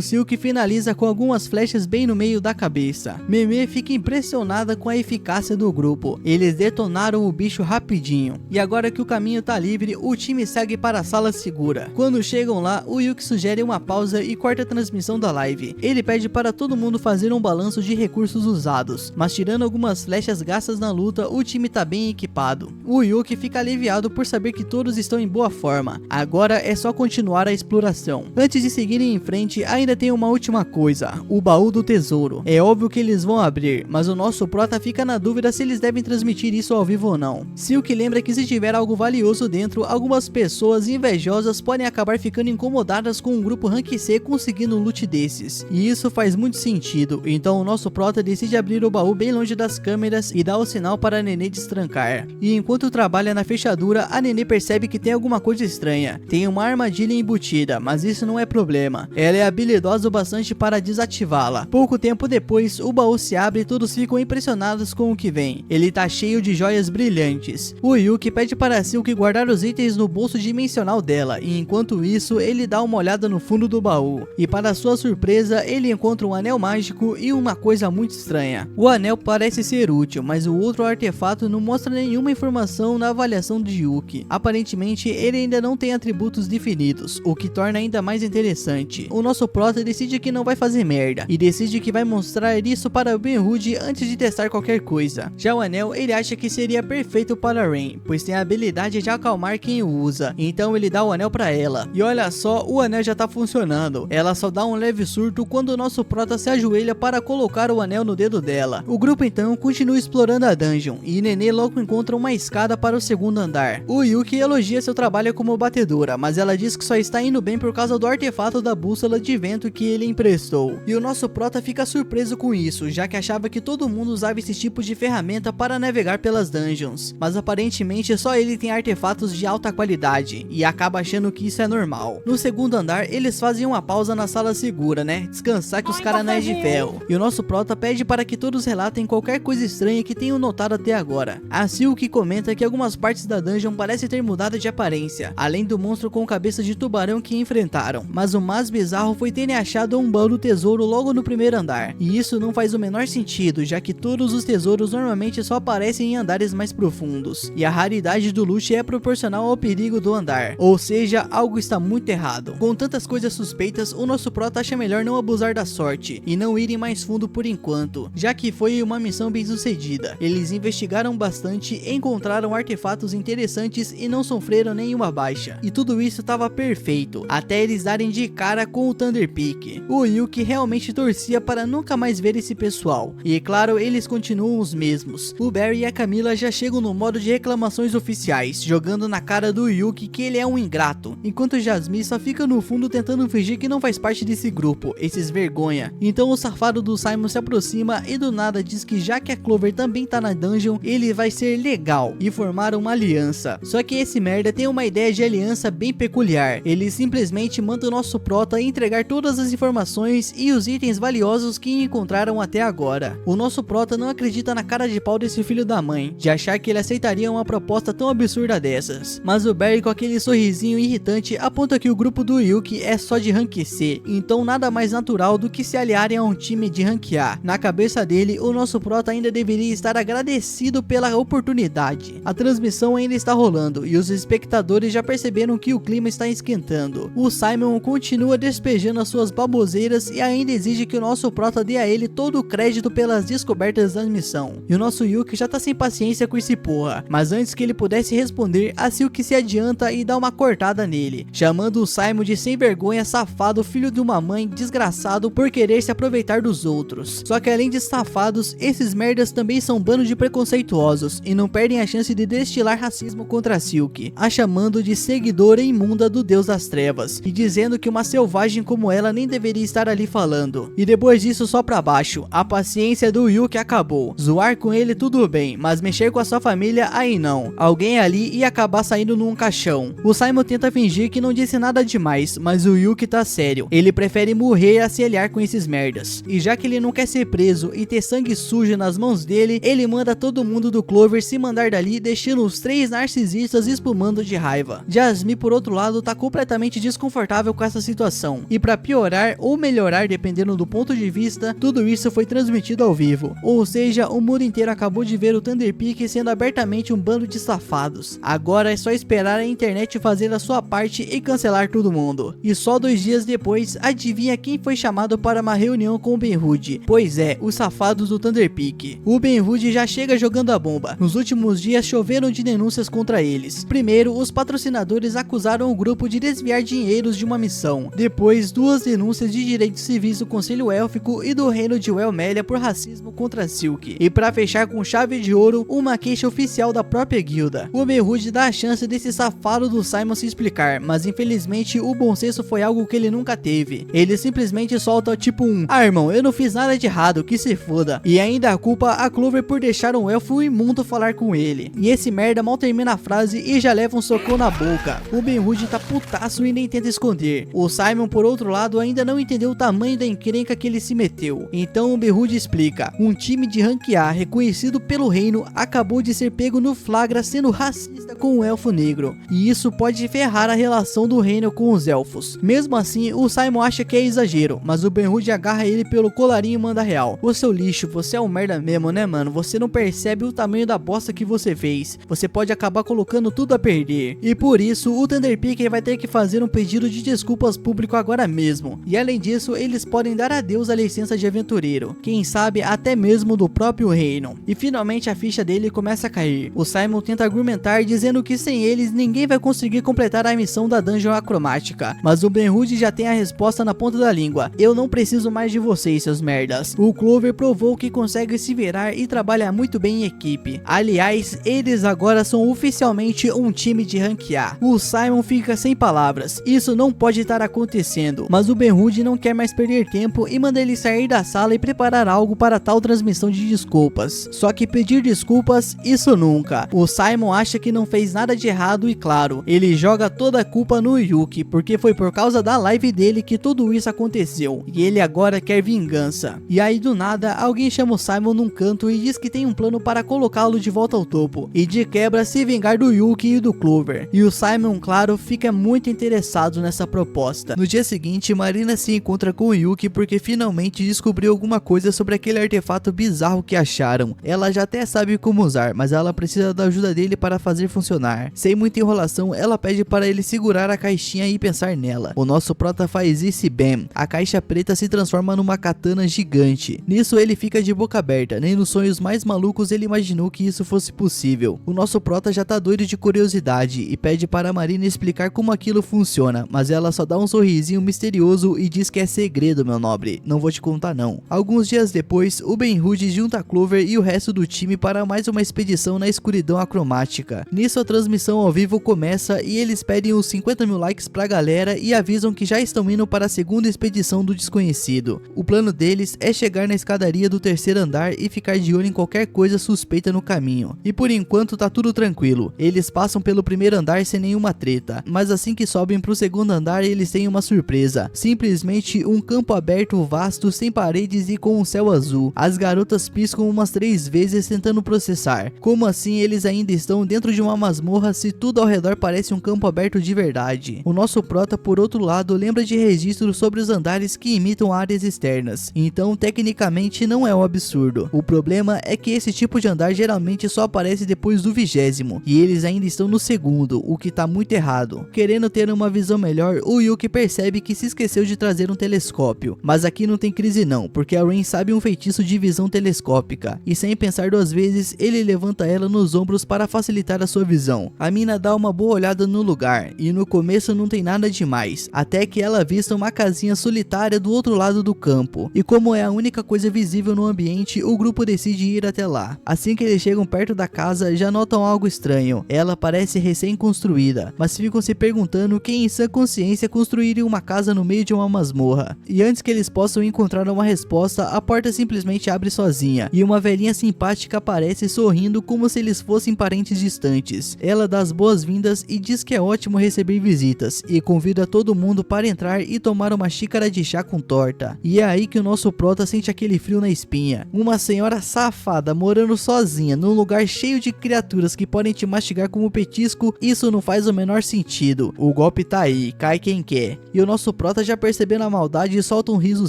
Silk finaliza com algumas flechas bem no meio da cabeça. Meme fica impressionada com a eficácia do grupo, eles detonaram o bicho rapidinho, e agora que o caminho tá livre, o time segue para a sala segura. Quando chegam lá, o Yuki sugere uma pausa e corta a transmissão da live. Ele pede para todo mundo fazer um balanço de recursos usados, mas tirando algumas flechas gastas na luta, o time tá bem equipado. O Yuki fica aliviado por saber que todos estão em boa forma, agora é só continuar a exploração. Antes de seguirem em frente, ainda tem uma última coisa, o baú do tesouro. É óbvio que eles vão abrir, mas o nosso prota fica na dúvida se eles devem transmitir isso ao vivo ou não. Silk lembra que se tiver algo valioso dentro, algumas pessoas invejosas podem acabar ficando incomodadas com um grupo rank C conseguindo um loot desses, e isso faz muito sentido, então o nosso prota decide abrir o baú bem longe das câmeras e dá o sinal para a Nenê destrancar. E enquanto trabalha na fechadura, a Nenê percebe que tem alguma coisa estranha. Tem uma armadilha embutida, mas isso não é problema. Ela é habilidosa o bastante para desativá-la. Pouco tempo depois, o baú se abre e todos ficam impressionados com o que vem. Ele tá cheio de joias brilhantes. O Yuki pede para Silk guardar os itens no bolso dimensional dela, e enquanto isso, ele dá uma olhada no fundo do baú. E para sua surpresa, ele encontra um anel mágico e uma coisa muito estranha. O anel parece ser útil, mas o outro artefato não mostra nenhuma informação na avaliação de Yuki. Aparentemente, ele ainda não tem atributos definidos, o que torna ainda mais interessante. O nosso prota decide que não vai fazer merda, e decide que vai mostrar isso para Ben-Hud antes de testar qualquer coisa. Já o anel, ele acha que seria perfeito para Rain, pois tem a habilidade de acalmar quem o usa, então ele dá o anel para ela. E olha só, o anel já tá funcionando. Ela só dá um leve surto quando o nosso prota se ajoelha para colocar o anel no dedo dela. O grupo então continua explorando a dungeon, e Nenê logo encontra uma escada para o segundo andar. O Yuki elogia seu trabalho como batedora, mas ela diz que só está indo bem por causa do artefato da bússola de vento que ele emprestou. E o nosso prota fica surpreso com isso, já que achava que todo mundo usava esse tipo de ferramenta para navegar pelas dungeons, mas aparentemente só ele tem artefatos de alta qualidade, e acaba achando que isso é normal. No segundo andar, eles fazem uma pausa na sala segura, né? Descansar que os caras não é de ferro. E o nosso prota pede para que todos relatem qualquer coisa estranha que tenham notado até agora. A Silk comenta que algumas partes da dungeon parecem ter mudado de aparência, além do monstro com cabeça de tubarão que enfrentaram, mas o mais bizarro foi terem achado um baú do tesouro logo no primeiro andar, e isso não faz o menor sentido, já que todos os tesouros normalmente só aparecem em andares mais profundos, e a raridade do loot é proporcional ao perigo do andar, ou seja, algo está muito errado. Com tantas coisas suspeitas, o nosso prota acha melhor não abusar da sorte, e não irem mais fundo por enquanto, já que foi uma missão bem sucedida. Eles investigaram bastante, encontraram artefatos interessantes e não sofreram nenhuma baixa, e tudo isso estava perfeito, até eles darem de cara com o Thunder Peak. O Yuki realmente torcia para nunca mais ver esse pessoal, e claro, eles continuam os mesmos. O Barry e a Camila já chegam no modo de reclamações oficiais, jogando na cara do Yuki que ele é um ingrato, enquanto Jasmine só fica no fundo tentando fingir que não faz parte desse grupo, esses vergonha. Então o safado do Simon se aproxima e do nada diz que já que a Clover também tá na dungeon, ele vai ser legal e formar uma aliança. Só que esse merda tem uma ideia de aliança bem peculiar. Ele simplesmente manda o nosso prota entregar todas as informações e os itens valiosos que encontraram até agora. O nosso prota não acredita na cara de pau desse filho da mãe, de achar que ele aceitaria uma proposta tão absurda dessas. Mas o Barry, com aquele sorrisinho irritante, aponta que o grupo do Yuki é só de rank C, então nada mais natural do que se aliarem a um time de rank A. Na cabeça dele, o nosso prota ainda deveria estar agradecido pela oportunidade. A transmissão ainda está rolando e os espectadores já perceberam que o clima está esquentando. O Simon continua despejando as suas baboseiras e ainda exige que o nosso prota dê a ele todo o crédito pelas descobertas da missão. E o nosso Yuki já tá sem paciência com esse porra, mas antes que ele pudesse responder, a Silk se adianta e dá uma cortada nele, chamando o Simon de sem vergonha, safado, filho de uma mãe, desgraçado por querer se aproveitar dos outros. Só que além de safados, esses merdas também são um bando de preconceituosos e não perdem a chance de destilar racismo contra a Silk, a chamando de seguidora imunda do Deus das Trevas, e dizendo que uma selvagem como ela nem deveria estar ali falando. E depois disso só pra baixo, a paciência do Yuki acabou. Zoar com ele tudo bem, mas mexer com a sua família aí não. Alguém ali ia acabar saindo num caixão. O Simon tenta fingir que não disse nada demais, mas o Yuki tá sério. Ele prefere morrer a se aliar com esses merdas. E já que ele não quer ser preso e ter sangue sujo nas mãos dele, ele manda todo mundo do Clover se mandar dali, deixando os 3 narcisistas espumando de raiva. Jasmine, por outro lado, tá completamente desconfortável com essa situação. E pra piorar ou melhorar, dependendo do ponto de vista, tudo isso foi transmitido ao vivo. Ou seja, o mundo inteiro acabou de ver o Thunder Peak sendo abertamente um bando de safados. Agora é só esperar a internet fazer a sua parte e cancelar todo mundo. E só 2 dias depois, adivinha quem foi chamado para uma reunião com o Ben-Hur? Pois é, os safados do Thunder Peak. O Ben-Hur já chega jogando a bomba. Nos últimos dias choveram de denúncias contra eles. Primeiro, os patrocinadores acusaram o grupo de desviar dinheiros de uma missão. Depois, 2 denúncias de direitos civis do Conselho Élfico e do Reino de Welmélia por racismo contra Silk. E pra fechar com chave de ouro, uma queixa oficial da própria guilda. O Ben-Hur dá a chance desse safado do Simon se explicar, mas infelizmente o bom senso foi algo que ele nunca teve. Ele simplesmente solta tipo irmão, eu não fiz nada de errado, que se foda. E ainda culpa a Clover por deixar um elfo imundo falar com ele. E esse merda mal termina a frase e já leva um socão na boca. O Ben-Hur tá putaço e nem tenta esconder. O Simon, por outro lado, ainda não entendeu o tamanho da encrenca que ele se meteu. Então o Ben-Hur explica: um time de rank A reconhecido pelo reino acabou de ser pego no flagra sendo racista com o elfo negro. E isso pode ferrar a relação do reino com os elfos. Mesmo assim, o Simon acha que é exagero, mas o Ben-Hur agarra ele pelo colarinho e manda real: ô seu lixo, você é um merda mesmo, né mano? Você não percebe o tamanho da bosta que você fez. Você pode acabar colocando tudo a perder. E por isso, o Thunder Peak vai ter que fazer um pedido de desculpas público agora mesmo. E além disso, eles podem dar adeus à licença de aventureiro. Quem sabe até mesmo do próprio reino. E finalmente a ficha dele começa a cair. O Simon tenta argumentar dizendo que sem eles ninguém vai conseguir completar a missão da Dungeon Acromática. Mas o Ben-Hur já tem a resposta na ponta da língua: eu não preciso mais de vocês, seus merdas. O Clover provou que consegue se virar e trabalha muito bem em equipe. Aliás, eles agora são oficialmente um time de rank A. O Simon fica sem palavras. Isso não pode estar acontecendo. Mas o Ben-Hur não quer mais perder tempo e manda ele sair da sala e preparar algo para tal transmissão de desculpas. Só que pedir desculpas, isso nunca. O Simon acha que não fez nada de errado e claro, ele joga toda a culpa no Yuki, porque foi por causa da live dele que tudo isso aconteceu. E ele agora quer vingança. E aí do nada, alguém chama o Simon num canto e diz que tem um plano para colocá-lo de volta ao topo. E de quebra se vingar do Yuki e do Clover. E o Simon, claro, fica muito interessado nessa proposta. No dia seguinte, Marina se encontra com o Yuki porque finalmente descobriu alguma coisa sobre aquele artefato bizarro que acharam. Ela já até sabe como usar, mas ela precisa da ajuda dele para fazer funcionar. Sem muita enrolação, ela pede para ele segurar a caixinha e pensar nela. O nosso prota faz isso e bem, a caixa preta se transforma numa katana gigante. Nisso ele fica de boca aberta, nem nos sonhos mais malucos ele imaginou que isso fosse possível. O nosso prota já tá doido de curiosidade e pede para a Marina explicar como aquilo funciona, mas ela só dá um sorrisinho misterioso e diz que é segredo, meu nobre, não vou te contar não. Alguns dias depois, o Ben-Hur junta a Clover e o resto do time para mais uma expedição na escuridão acromática. Nisso a transmissão ao vivo começa e eles pedem os 50 mil likes pra galera e avisam que já estão indo para a segunda expedição do desconhecido. O plano deles é chegar na escadaria do 3º andar e ficar de olho em qualquer coisa suspeita no caminho. E por enquanto tá tudo tranquilo, eles passam pelo 1º andar sem nenhuma treta, mas assim que sobem pro 2º andar eles têm uma surpresa, simplesmente um campo aberto vasto sem paredes e com um céu azul. As garotas piscam umas 3 vezes tentando processar, como assim eles ainda estão dentro de uma masmorra se tudo ao redor parece um campo aberto de verdade. O nosso prota, por outro lado, lembra de registros sobre os andares que imitam áreas externas, então tecnicamente não é um absurdo. O problema é que esse tipo de andar geralmente só aparece depois do 20º, e eles ainda estão no 2º, o que tá muito errado. Querendo ter uma visão melhor, o Yuki percebe que se esqueceu de trazer um telescópio, mas aqui não tem crise não, porque a Rain sabe um feitiço de visão telescópica, e sem pensar 2 vezes, ele levanta ela nos ombros para facilitar a sua visão. A mina dá uma boa olhada no lugar, e no começo não tem nada demais, até que ela avista uma casinha solitária do outro lado do campo, e como é a única coisa visível no ambiente, o grupo decide ir até lá. Assim que eles chegam perto da casa, já notam algo estranho. Ela parece recém-construída, mas ficam se perguntando quem em sã consciência construírem uma casa no meio de uma masmorra. E antes que eles possam encontrar uma resposta, a porta simplesmente abre sozinha e uma velhinha simpática aparece sorrindo como se eles fossem parentes distantes. Ela dá as boas-vindas e diz que é ótimo receber visitas e convida todo mundo para entrar e tomar uma xícara de chá com torta. E é aí que o nosso prota sente aquele frio na espinha. Uma senhora safada morando sozinha num lugar cheio de criaturas que podem te mastigar como petisco, isso não faz o menor sentido. O golpe tá aí, cai quem quer. E o nosso prota, já percebendo a maldade, solta um riso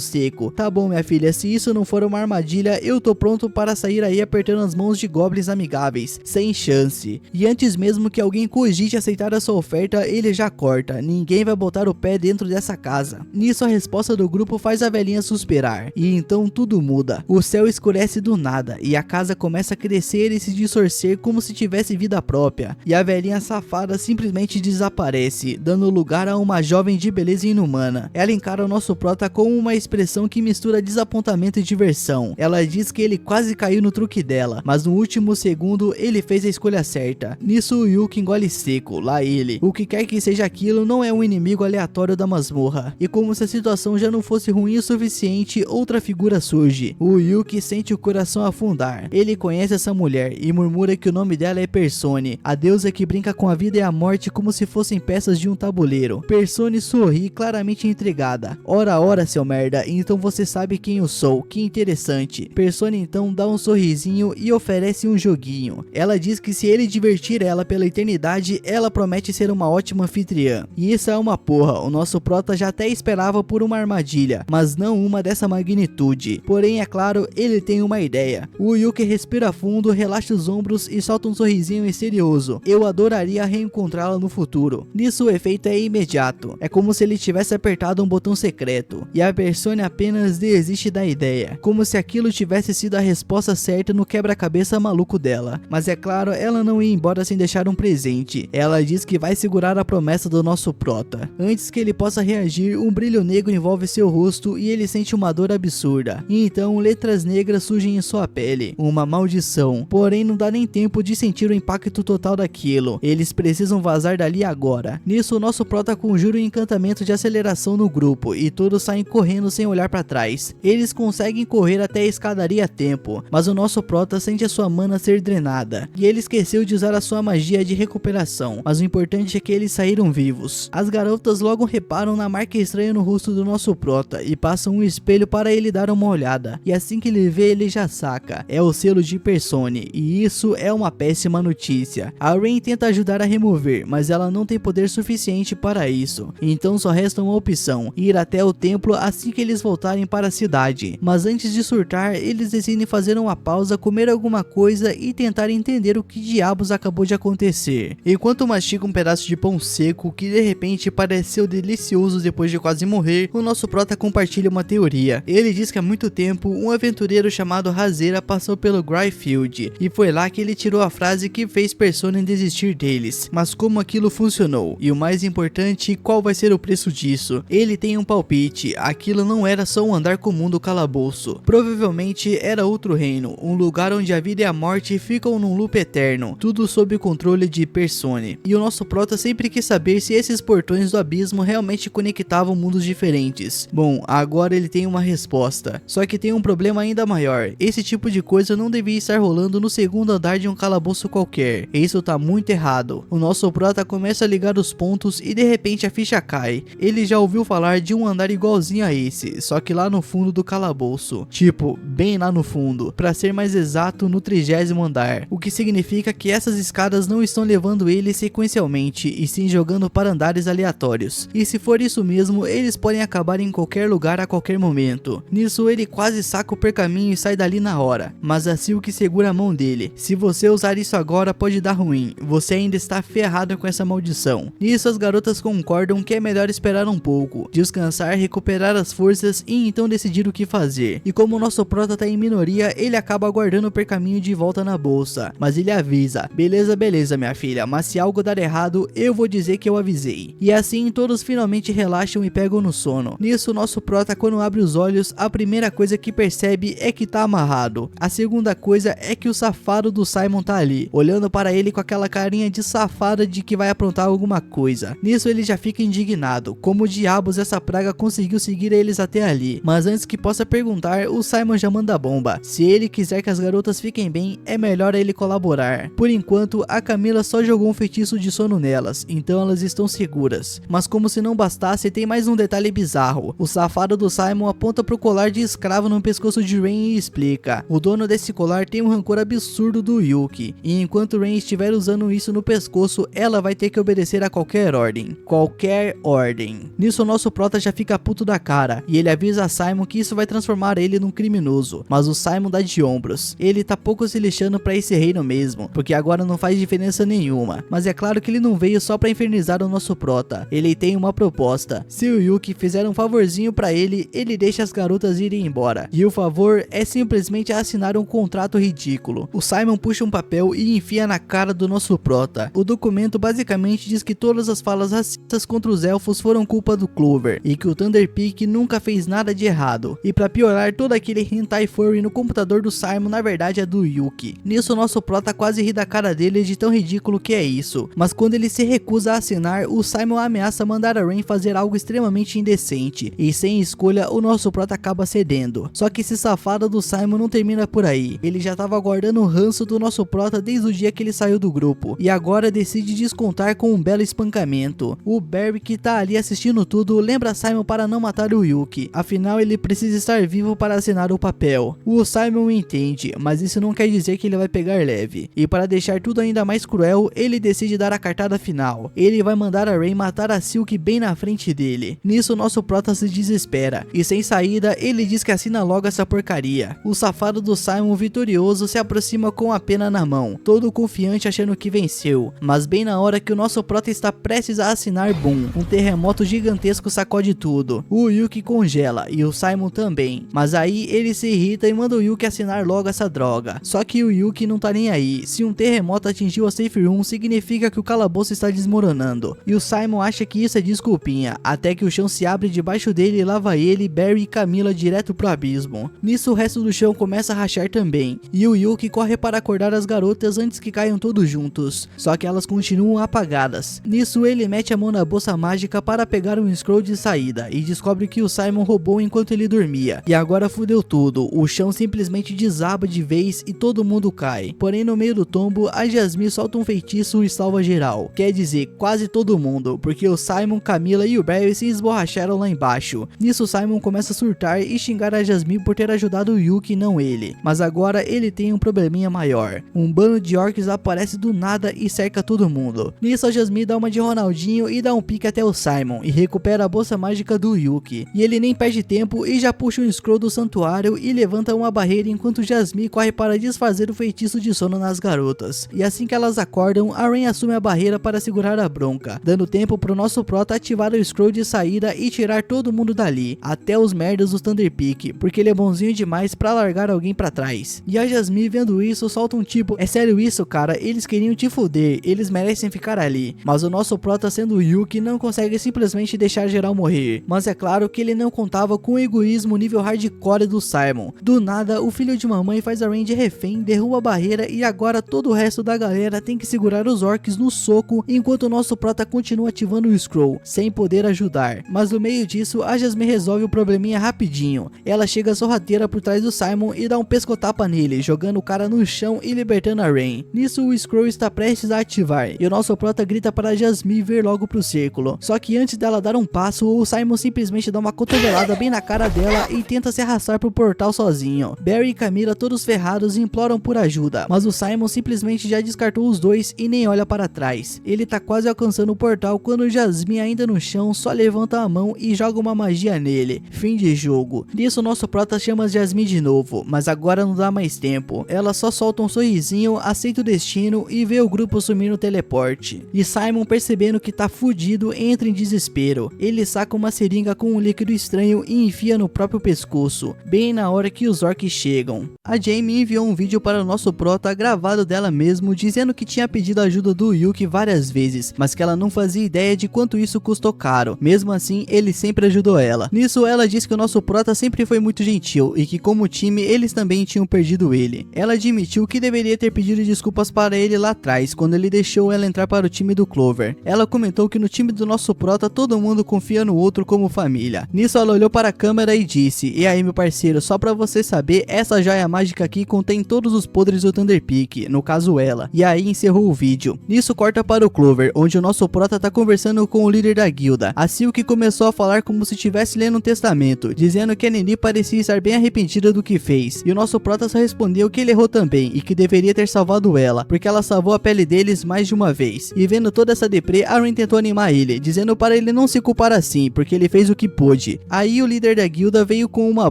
seco. Tá bom, minha filha, se isso não for uma armadilha, eu tô pronto para sair aí apertando as mãos de goblins amigáveis, sem chance. E antes mesmo que alguém cogite aceitar a sua oferta, ele já corta. Ninguém vai botar o pé dentro dessa casa. Nisso a resposta do grupo faz a velhinha suspirar. E então tudo muda. O céu escurece do nada e a casa começa a crescer e se distorcer como se tivesse vida própria. E a velhinha safada simplesmente desaparece, dando lugar a uma jovem de beleza inumana. Ela encara o nosso prota com uma expressão que mistura desapontamento e diversão. Ela diz que ele quase caiu no truque dela, mas no último segundo ele fez a escolha certa. Nisso o Yuki engole seco, lá ele. O que quer que seja aquilo não é um inimigo aleatório da masmorra. E como se a situação já não fosse ruim o suficiente, outra figura surge. O Yuki sente o coração afundar. Ele conhece essa mulher e murmura que o nome dela é Persone, a deusa que brinca com a vida e a morte como se fossem peças de um tabuleiro. Persone sorri, claramente intrigada. Ora, seu merda, então você sabe quem eu sou, que interessante. Persone então dá um sorrisinho e oferece um joguinho. Ela diz que se ele divertir ela pela eternidade, ela promete ser uma ótima anfitriã. E isso é uma porra, o nosso prota já até esperava por uma armadilha, mas não uma dessa magnitude. Porém, é claro, ele tem uma ideia. O Yuki respira fundo, relaxa os ombros e solta um sorrisinho misterioso. Eu adoraria reencontrá-la no futuro. Nisso o efeito é imediato. É como se ele tivesse apertado um botão secreto. E a Persone apenas desiste da ideia. Como se aquilo tivesse sido a resposta certa no quebra-cabeça maluco dela. Mas é claro, ela não ia embora sem deixar um presente. Ela diz que vai segurar a promessa do nosso prota. Antes que ele possa reagir, um brilho negro envolve seu rosto e ele sente uma dor absurda. E então letras negras surgem em sua pele. Uma maldição. Porém, não dá nem tempo de sentir o impacto total daquilo. Eles precisam vazar dali agora. Nisso, o nosso prota conjura um encantamento de aceleração no grupo e todos saem correndo sem olhar para trás. Eles conseguem correr até a escadaria a tempo, mas o nosso prota sente a sua mana ser drenada. E ele esqueceu de usar a sua magia de recuperação, mas o importante é que eles saíram vivos. As garotas logo reparam na marca estranha no rosto do nosso prota e passam um espelho para ele dar uma olhada. E assim que ele vê, ele já saca. É o selo de Persone, e isso é uma péssima notícia. A Rain tenta ajudar a remover, mas ela não tem poder suficiente para isso. Então só resta uma opção: ir até o templo assim que eles voltarem para a cidade. Mas antes de surtar, eles decidem fazer uma pausa, comer alguma coisa e tentar entender o que diabos acabou de acontecer. Enquanto mastiga um pedaço de pão seco que de repente pareceu delicioso depois de quase morrer, o nosso prota compartilha uma teoria. Ele diz que há muito tempo um aventureiro chamado Razera passou pelo Gryfield e foi lá que ele tirou a frase que fez Persone desistir deles. Mas como aquilo funcionou? E o mais importante, qual vai ser o preço disso? Ele tem um palpite: aquilo não era só um andar comum do calabouço. Provavelmente era outro reino, um lugar onde a vida e a morte ficam num loop eterno, tudo sob o controle de Persone. E o nosso prota sempre quis saber se esses portões do abismo realmente conectavam mundos diferentes. Bom, agora ele tem uma resposta. Só que tem um problema ainda maior: esse tipo de coisa não devia estar rolando no segundo andar de um calabouço qualquer. Isso tá muito errado. O nosso prota começa a ligar os pontos e de repente a ficha cai. Ele já ouviu falar de um andar igualzinho a esse, só que lá no fundo do calabouço. Tipo, bem lá no fundo. Pra ser mais exato, no 30º andar. O que significa que essas escadas não estão levando ele sequencialmente, e sim jogando para andares aleatórios. E se for isso mesmo, eles podem acabar em qualquer lugar a qualquer momento. Nisso ele quase saca o pergaminho e sai dali na hora. Mas a Silk segura a mão dele. Se você usar isso agora pode dar ruim. Você ainda está ferrado com essa maldição. Nisso as garotas concordam que é melhor esperar um pouco, descansar, recuperar as forças e então decidir o que fazer. E como o nosso prota tá em minoria, ele acaba guardando o pergaminho de volta na bolsa. Mas ele avisa: beleza minha filha, mas se algo dar errado, eu vou dizer que eu avisei. E assim todos finalmente relaxam e pegam no sono. Nisso o nosso prota, quando abre os olhos, a primeira coisa que percebe é que tá amarrado. A segunda coisa é que o safado do Simon tá ali, olhando para ele com aquela carinha de safada de que vai aprontar alguma coisa. Nisso ele já fica indignado, como diabos essa praga conseguiu seguir eles até ali. Mas antes que possa perguntar, o Simon já manda bomba. Se ele quiser que as garotas fiquem bem, é melhor ele colaborar. Por enquanto, a Camila só jogou um feitiço de sono nelas, então elas estão seguras. Mas como se não bastasse, tem mais um detalhe bizarro. O safado do Simon aponta pro colar de escravo no pescoço de Rain e explica: o dono desse colar tem um rancor absurdo do Yuki, e enquanto Rain estiver usando isso no pescoço, ela vai ter que obedecer a qualquer ordem. Qualquer ordem. Nisso o nosso prota já fica puto da cara, e ele avisa a Simon que isso vai transformar ele num criminoso. Mas o Simon dá de ombros. Ele tá pouco se lixando pra esse reino mesmo, porque agora não faz diferença nenhuma. Mas é claro que ele não veio só pra infernizar o nosso prota. Ele tem uma proposta. Se o Yuki fizer um favorzinho pra ele, ele deixa as garotas irem embora. E o favor é simplesmente assinar um contrato ridículo. O Simon puxa um papel e enfia na cara do nosso prota. O documento basicamente diz que todas as falas racistas contra os elfos foram culpa do Clover, e que o Thunder Peak nunca fez nada de errado. E pra piorar, todo aquele hentai furry no computador do Simon na verdade é do Yuki. Nisso o nosso prota quase ri da cara dele de tão ridículo que é isso. Mas quando ele se recusa a assinar, o Simon ameaça mandar a Rain fazer algo extremamente indecente, e sem escolha o nosso prota acaba cedendo. Só que esse safado do Simon não termina por aí. Ele já tava aguardando o ranço do nosso prota desde o dia que ele saiu do grupo, e agora decide descontar com um belo espancamento. O Barry, que tá ali assistindo tudo, lembra Simon para não matar o Yuki, afinal ele precisa estar vivo para assinar o papel. O Simon entende, mas isso não quer dizer que ele vai pegar leve, e para deixar tudo ainda mais cruel, ele decide dar a cartada final. Ele vai mandar a Rain matar a Silk bem na frente dele. Nisso nosso prota se desespera, e sem saída ele diz que assina logo essa porcaria. O safado do Simon vitorioso se aproxima com a pena na mão, todo confiante achando que venceu, mas bem na hora que o nosso prota está prestes a assinar, boom, um terremoto gigantesco sacode tudo. O Yuki congela e o Simon também, mas aí ele se irrita e manda o Yuki assinar logo essa droga. Só que o Yuki não tá nem aí. Se um terremoto atingiu a Safe Room, significa que o calabouço está desmoronando, e o Simon acha que isso é desculpinha, até que o chão se abre debaixo dele e lava ele, Barry e Camila direto pro abismo. Nisso o resto do chão começa a rachar também, e o Yuki corre para acordar as garotas antes que caiam todos juntos, só que elas continuam apagadas. Nisso ele mete a mão na bolsa mágica para pegar um scroll de saída, e descobre que o Simon roubou enquanto ele dormia, e agora fudeu tudo. O chão simplesmente desaba de vez e todo mundo cai. Porém no meio do tombo, a Jasmine solta um feitiço e salva geral, quer dizer, quase todo mundo, porque o Simon, Camila e o Barry se esborracharam lá embaixo. Nisso o Simon começa a surtar e xingar a Jasmine por ter ajudado o Yuki, não ele. Mas agora ele tem um probleminha maior. Um bando de orcs aparece do nada e cerca todo mundo. Nisso a Jasmine dá uma de Ronaldinho e dá um pique até o Simon e recupera a bolsa mágica do Yuki. E ele nem perde tempo e já puxa um scroll do santuário e levanta uma barreira enquanto Jasmine corre para desfazer o feitiço de sono nas garotas. E assim que elas acordam, a Rain assume a barreira para segurar a bronca, dando tempo pro nosso prota ativar o scroll de saída e tirar todo mundo dali, até os merdas do Thunder Peak, porque ele é bonzinho demais pra largar alguém pra trás. E a Jasmine vendo isso solta um tipo: é sério isso, cara? Eles queriam te foder, eles merecem ficar ali. Mas o nosso prota, sendo o Yuki, não consegue simplesmente deixar geral morrer. Mas é claro que ele não contava com o egoísmo nível hardcore do Simon. Do nada, o filho de mamãe faz a Rain de refém, derruba a barreira e agora todo o resto da galera tem que segurar os orcs no soco, enquanto o nosso prota continua ativando o scroll, sem poder ajudar. Mas no meio disso, a Jasmine resolve o probleminha rapidinho. Ela chega sorrateira por trás do Simon e dá um pescotapa nele, jogando o cara no chão e libertando a Rain. Nisso o scroll está prestes a ativar, e o nosso prota grita para a Jasmine ver logo pro círculo. Só que antes dela dar um passo, o Simon simplesmente dá uma cotovelada bem na cara dela e tenta se arrastar pro portal sozinho. Barry e Camila, todos ferrados, imploram por ajuda, mas o Simon simplesmente já descartou os dois e nem olha para trás. Ele tá quase alcançando o portal quando Jasmine, ainda no chão, só levanta a mão e joga uma magia nele. Fim de jogo. Nisso nosso prota chama Jasmine de novo, mas agora não dá mais tempo. Ela só solta um sorrisinho, aceita o destino e vê o grupo sumir no teleporte. E Simon, percebendo que tá fudido, entra em desespero. Ele saca uma seringa com um líquido estranho e enfia no próprio pescoço, bem na hora que os orcs chegam. A Jamie enviou um vídeo para o nosso prota gravado dela mesmo, dizendo que tinha pedido ajuda do Yuki várias vezes, mas que ela não fazia ideia de quanto isso custou caro. Mesmo assim, ele sempre ajudou ela. Nisso ela diz que o nosso prota sempre foi muito gentil e que como time eles também tinham perdido ele. Ela admitiu que deveria ter pedido desculpas para ele lá atrás, quando ele deixou ela entrar para o time do Clover. Ela comentou comentou que no time do nosso prota todo mundo confia no outro como família. Nisso ela olhou para a câmera e disse: "E aí, meu parceiro, só pra você saber, essa joia mágica aqui contém todos os poderes do Thunder Peak, no caso ela." E aí encerrou o vídeo. Nisso corta para o Clover, onde o nosso prota tá conversando com o líder da guilda. A Silk começou a falar como se estivesse lendo um testamento, dizendo que a Nini parecia estar bem arrependida do que fez. E o nosso prota só respondeu que ele errou também e que deveria ter salvado ela, porque ela salvou a pele deles mais de uma vez. E vendo toda essa deprê, Arwen tentou animar ele, dizendo para ele não se culpar assim, porque ele fez o que pôde. Aí o líder da guilda veio com uma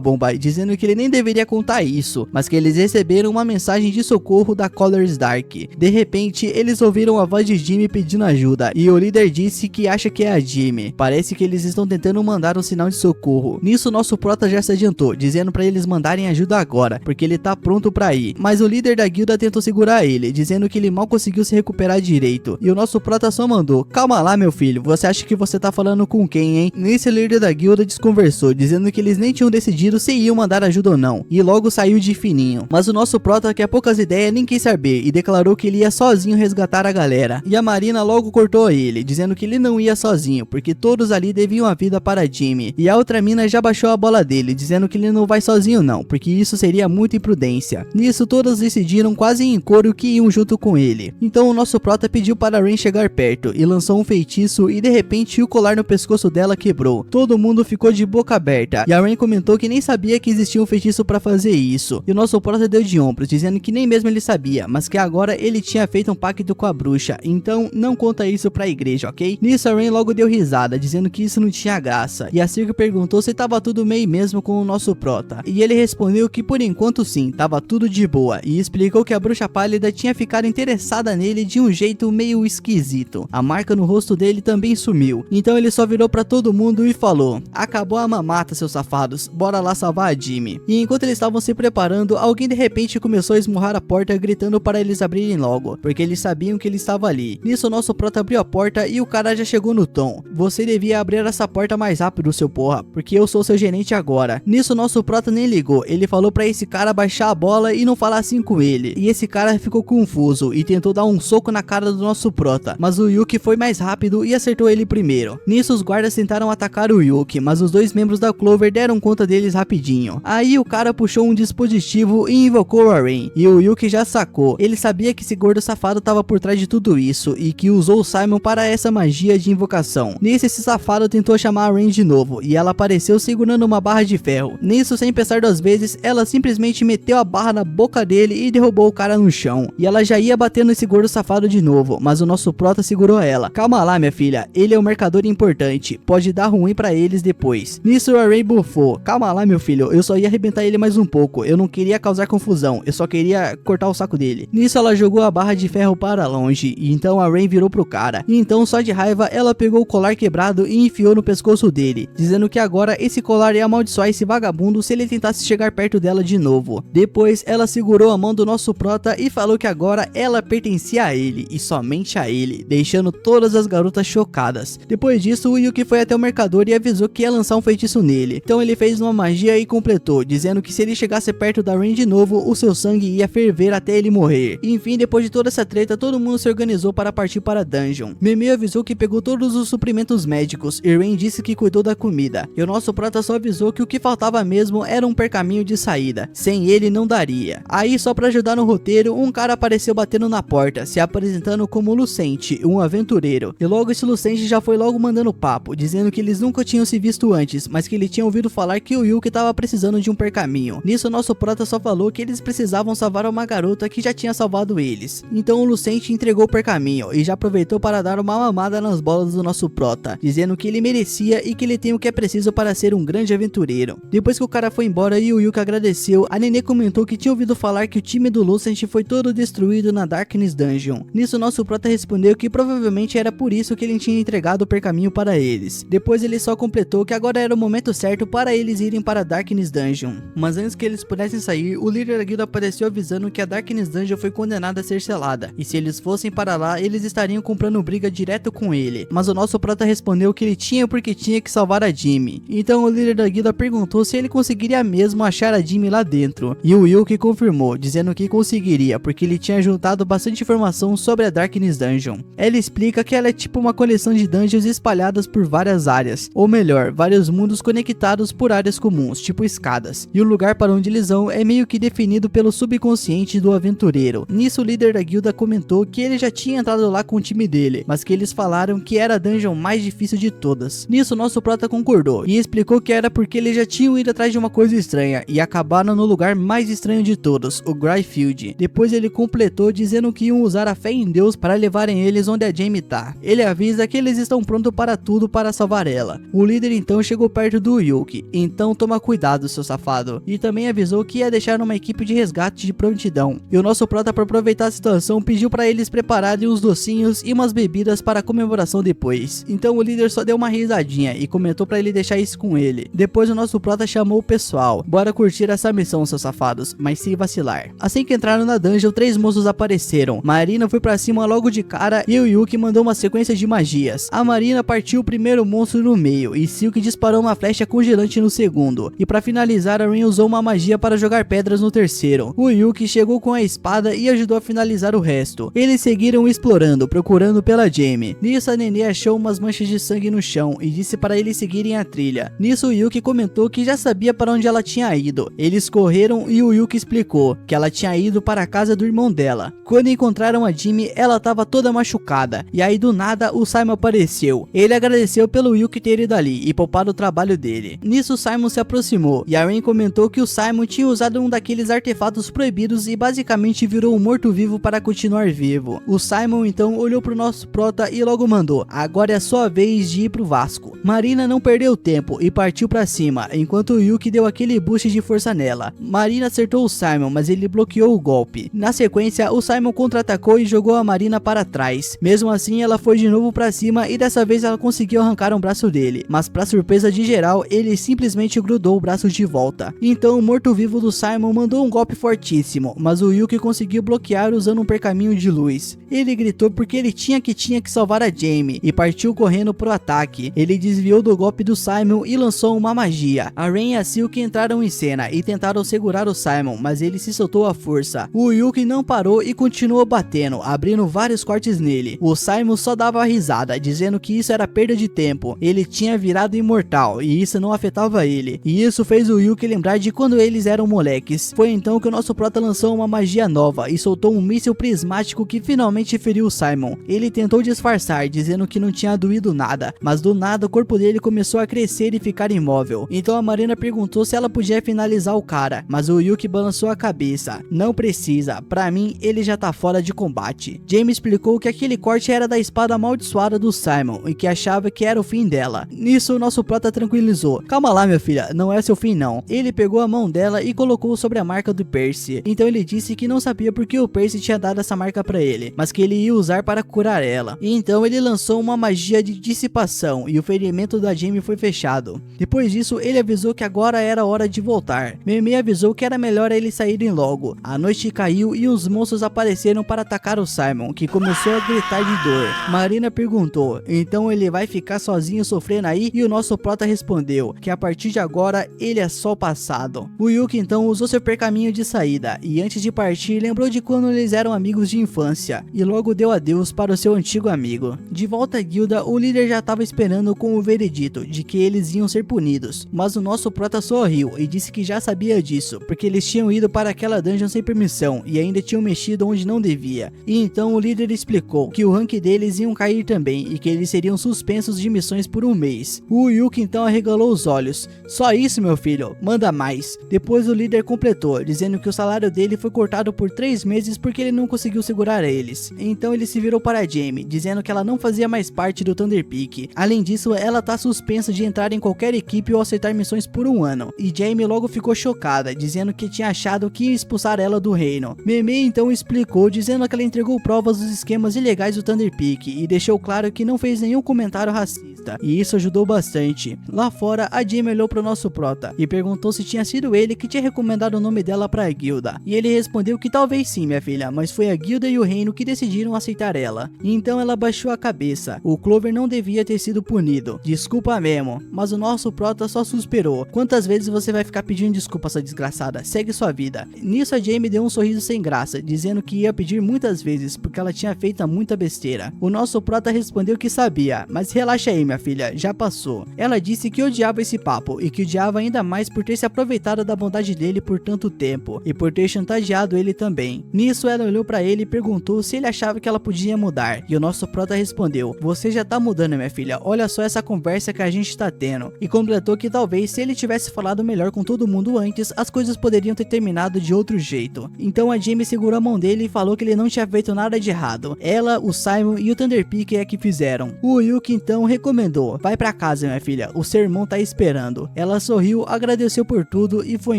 bomba, dizendo que ele nem deveria contar isso, mas que eles receberam uma mensagem de socorro da Colors Dark. De repente, eles ouviram a voz de Jimmy pedindo ajuda, e o líder disse que acha que é a Jimmy. Parece que eles estão tentando mandar um sinal de socorro. Nisso nosso prota já se adiantou, dizendo para eles mandarem ajuda agora, porque ele tá pronto pra ir. Mas o líder da guilda tentou segurar ele, dizendo que ele mal conseguiu se recuperar direito. E o nosso prota só mandou: "Calma lá, meu filho, você acha que você tá falando com quem, hein?" Nisso o líder da guilda desconversou, dizendo que eles nem tinham decidido se iam mandar ajuda ou não, e logo saiu de fininho. Mas o nosso prota, que a poucas ideias, nem quis saber e declarou que ele ia sozinho resgatar a galera. E a Marina logo cortou ele, dizendo que ele não ia sozinho, porque todos ali deviam a vida para Jimmy. E a outra mina já baixou a bola dele, dizendo que ele não vai sozinho não, porque isso seria muita imprudência. Nisso todos decidiram quase em coro que iam junto com ele. Então o nosso prota pediu para Rain chegar perto e lançou um feitiço, e de repente o colar no pescoço dela quebrou. Todo mundo ficou de boca aberta, e a Rain comentou que nem sabia que existia um feitiço para fazer isso. E o nosso prota deu de ombros, dizendo que nem mesmo ele sabia, mas que agora ele tinha feito um pacto com a bruxa, então não conta isso pra igreja, ok? Nisso a Rain logo deu risada, dizendo que isso não tinha graça, e a Silk perguntou se tava tudo meio mesmo com o nosso prota, e ele respondeu que por enquanto sim, tava tudo de boa, e explicou que a bruxa pálida tinha ficado interessada nele de um jeito meio esquisito. A marca no rosto dele também sumiu, então ele só virou pra todo mundo e falou: "Acabou a mamata, seus safados, bora lá salvar a Jimmy." E enquanto eles estavam se preparando, alguém de repente começou a esmurrar a porta, gritando para eles abrirem logo, porque eles sabiam que ele estava ali. Nisso o nosso prota abriu a porta e o cara já chegou no tom: "Você devia abrir essa porta mais rápido, seu porra, porque eu sou seu gerente agora." Nisso o nosso prota nem ligou, ele falou pra esse cara baixar a bola e não falar assim com ele. E esse cara ficou confuso e tentou dar um soco na cara do nosso prota, mas o Yuki foi mais rápido e acertou ele primeiro. Nisso os guardas tentaram atacar o Yuki, mas os dois membros da Clover deram conta deles rapidinho. Aí o cara puxou um dispositivo e invocou a Rain, e o Yuki já sacou. Ele sabia que esse gordo safado tava por trás de tudo isso e que usou o Simon para essa magia de invocação. Nisso esse safado tentou chamar a Rain de novo e ela apareceu segurando uma barra de ferro. Nisso, sem pensar duas vezes, ela simplesmente meteu a barra na boca dele e derrubou o cara no chão. E ela já ia bater nesse gordo safado de novo, mas o nosso prota segurou ela. "Calma lá, minha filha, ele é um mercador importante, pode dar ruim pra eles depois." Nisso a Rain bufou: "Calma lá, meu filho, eu só ia arrebentar ele mais um pouco, eu não queria causar confusão, eu só queria cortar o saco dele." Nisso ela jogou a barra de ferro para longe, e então a Rain virou pro cara, e então só de raiva ela pegou o colar quebrado e enfiou no pescoço dele, dizendo que agora esse colar ia amaldiçoar esse vagabundo se ele tentasse chegar perto dela de novo. Depois ela segurou a mão do nosso prota e falou que agora ela pertencia a ele, e somente a ele, deixando todas as garotas chocadas. Depois disso o Yuki foi até o mercador e avisou que ia lançar um feitiço nele, então ele fez uma magia e completou, dizendo que se ele chegasse perto da Rain de novo, o seu sangue ia ferver até ele morrer. Enfim, depois de toda essa treta, todo mundo se organizou para partir para a dungeon. Mimi avisou que pegou todos os suprimentos médicos, e Rain disse que cuidou da comida, e o nosso prota só avisou que o que faltava mesmo era um percaminho de saída, sem ele não daria. Aí, só para ajudar no roteiro, um cara apareceu batendo na porta, se apresentando como Lucente, um aventureiro, e logo esse Lucente já foi logo mandando papo, dizendo que eles nunca tinham se visto antes, mas que ele tinha ouvido falar que o Yuki tava precisando de um percaminho. Nisso o nosso prota só falou que eles precisavam salvar uma garota que já tinha salvado eles. Então o Lucente entregou o percaminho e já aproveitou para dar uma mamada nas bolas do nosso prota, dizendo que ele merecia e que ele tem o que é preciso para ser um grande aventureiro. Depois que o cara foi embora e o Yuki agradeceu, a Nenê comentou que tinha ouvido falar que o time do Lucent foi todo destruído na Darkness Dungeon. Nisso nosso prota respondeu que provavelmente era por isso que ele tinha entregado o percaminho para eles. Depois ele só completou que agora era o momento certo para eles irem para a Darkness Dungeon. Mas antes que eles pudessem sair, o líder da guilda apareceu avisando que a Darkness Dungeon foi condenada a ser selada, e se eles fossem para lá, eles estariam comprando briga direto com ele. Mas o nosso prota respondeu que ele tinha porque tinha que salvar a Jimmy. Então o líder da guilda perguntou se ele conseguiria mesmo achar a Jimmy lá dentro, e o Yuki confirmou, dizendo que conseguiria, porque ele tinha juntado bastante informação sobre a Darkness Dungeon. Ela explica que ela tipo uma coleção de dungeons espalhadas por várias áreas, ou melhor, vários mundos conectados por áreas comuns, tipo escadas, e o lugar para onde eles vão é meio que definido pelo subconsciente do aventureiro. Nisso o líder da guilda comentou que ele já tinha entrado lá com o time dele, mas que eles falaram que era a dungeon mais difícil de todas. Nisso nosso prota concordou, e explicou que era porque eles já tinham ido atrás de uma coisa estranha, e acabaram no lugar mais estranho de todos, o Greyfield. Depois ele completou dizendo que iam usar a fé em Deus para levarem eles onde a Jamie tá. Ele avisa que eles estão prontos para tudo para salvar ela. O líder então chegou perto do Yuki, então toma cuidado, seu safado, e também avisou que ia deixar uma equipe de resgate de prontidão. E o nosso prota, para aproveitar a situação, pediu para eles prepararem uns docinhos e umas bebidas para a comemoração depois. Então o líder só deu uma risadinha e comentou para ele deixar isso com ele. Depois o nosso prota chamou o pessoal: bora curtir essa missão, seus safados, mas sem vacilar. Assim que entraram na dungeon, 3 moços apareceram. Marina foi pra cima logo de cara e o Yuki mandou uma sequência de magias. A Marina partiu o primeiro monstro no meio e Silk disparou uma flecha congelante no segundo. E para finalizar, a Rin usou uma magia para jogar pedras no terceiro. O Yuki chegou com a espada e ajudou a finalizar o resto. Eles seguiram explorando, procurando pela Jamie. Nisso a Nenê achou umas manchas de sangue no chão e disse para eles seguirem a trilha. Nisso o Yuki comentou que já sabia para onde ela tinha ido. Eles correram e o Yuki explicou que ela tinha ido para a casa do irmão dela. Quando encontraram a Jamie, ela estava toda machucada, e aí do nada o Simon apareceu. Ele agradeceu pelo Yuki ter ido ali e poupado o trabalho dele. Nisso o Simon se aproximou e a Rin comentou que o Simon tinha usado um daqueles artefatos proibidos e basicamente virou um morto-vivo para continuar vivo. O Simon então olhou pro nosso prota e logo mandou: agora é a sua vez de ir pro Vasco. Marina não perdeu tempo e partiu pra cima, enquanto o Yuki deu aquele boost de força nela. Marina acertou o Simon, mas ele bloqueou o golpe. Na sequência, o Simon contra-atacou e jogou a Marina para trás. Mesmo assim, ela foi de novo pra cima e dessa vez ela conseguiu arrancar um braço dele, mas pra surpresa de geral, ele simplesmente grudou o braço de volta. Então o morto-vivo do Simon mandou um golpe fortíssimo, mas o Yuki conseguiu bloquear usando um pergaminho de luz. Ele gritou porque ele tinha que salvar a Jamie e partiu correndo pro ataque. Ele desviou do golpe do Simon e lançou uma magia. A Rin e a Silk entraram em cena e tentaram segurar o Simon, mas ele se soltou à força. O Yuki não parou e continuou batendo, abrindo vários cortes nele. O Simon só dava risada, dizendo que isso era perda de tempo. Ele tinha virado imortal e isso não afetava ele. E isso fez o Yuki lembrar de quando eles eram moleques. Foi então que o nosso prota lançou uma magia nova e soltou um míssil prismático que finalmente feriu o Simon. Ele tentou disfarçar, dizendo que não tinha doído nada, mas do nada o corpo dele começou a crescer e ficar imóvel. Então a Marina perguntou se ela podia finalizar o cara, mas o Yuki balançou a cabeça: não precisa, pra mim ele já tá fora de combate. Jamie explicou que aquele corte era da espada amaldiçoada do Simon e que achava que era o fim dela. Nisso o nosso prota tranquilizou: calma lá, minha filha, não é seu fim não. Ele pegou a mão dela e colocou sobre a marca do Percy. Então ele disse que não sabia porque o Percy tinha dado essa marca pra ele, mas que ele ia usar para curar ela. E então ele lançou uma magia de dissipação e o ferimento da Jamie foi fechado. Depois disso ele avisou que agora era hora de voltar. Meme avisou que era melhor eles saírem logo. A noite caiu e os monstros apareceram para atacar o Simon, que começou a gritar de dor. Marina perguntou: então ele vai ficar sozinho sofrendo aí? E o nosso prota respondeu que a partir de agora ele é só o passado. O Yuki então usou seu pergaminho de saída e antes de partir lembrou de quando eles eram amigos de infância e logo deu adeus para o seu antigo amigo. De volta à guilda, o líder já estava esperando com o veredito de que eles iam ser punidos, mas o nosso prota sorriu e disse que já sabia disso, porque eles tinham ido para aquela dungeon sem permissão e ainda tinham mexido onde não devia. E então o líder explicou que o rank deles iam cair também e que eles seriam suspensos de missões por um mês. O Yuki então arregalou os olhos: só isso, meu filho, manda mais. Depois o líder completou, dizendo que o salário dele foi cortado por 3 meses porque ele não conseguiu segurar eles. Então ele se virou para a Jamie, dizendo que ela não fazia mais parte do Thunder Peak. Além disso, ela tá suspensa de entrar em qualquer equipe ou aceitar missões por um ano. E Jamie logo ficou chocada, dizendo que tinha achado que ia expulsar ela do reino. Meme então explicou, dizendo que ela entregou provas dos esquemas ilegais do Thunder Peak e deixou claro que não fez nenhum comentário racista, e isso ajudou bastante. Lá fora, a Jamie olhou pro nosso prota e perguntou se tinha sido ele que tinha recomendado o nome dela pra guilda. E ele respondeu que talvez sim, minha filha, mas foi a guilda e o reino que decidiram aceitar ela. E então ela baixou a cabeça. O Clover não devia ter sido punido. Desculpa mesmo, mas o nosso prota só suspirou. Quantas vezes você vai ficar pedindo desculpa, essa desgraçada? Segue sua vida. Nisso a Jamie deu um sorriso sem graça, dizendo que ia pedir muitas vezes porque ela tinha feito muita besteira. O nosso nosso prota respondeu que sabia, mas relaxa aí minha filha, já passou. Ela disse que odiava esse papo e que odiava ainda mais por ter se aproveitado da bondade dele por tanto tempo e por ter chantageado ele também. Nisso ela olhou pra ele e perguntou se ele achava que ela podia mudar, e o nosso prota respondeu: você já tá mudando minha filha, olha só essa conversa que a gente tá tendo, e completou que talvez se ele tivesse falado melhor com todo mundo antes, as coisas poderiam ter terminado de outro jeito. Então a Jamie segurou a mão dele e falou que ele não tinha feito nada de errado, ela, o Simon e o Thunderpeak é que fizeram. O Yuki então recomendou: vai pra casa minha filha, o seu irmão tá esperando. Ela sorriu, agradeceu por tudo e foi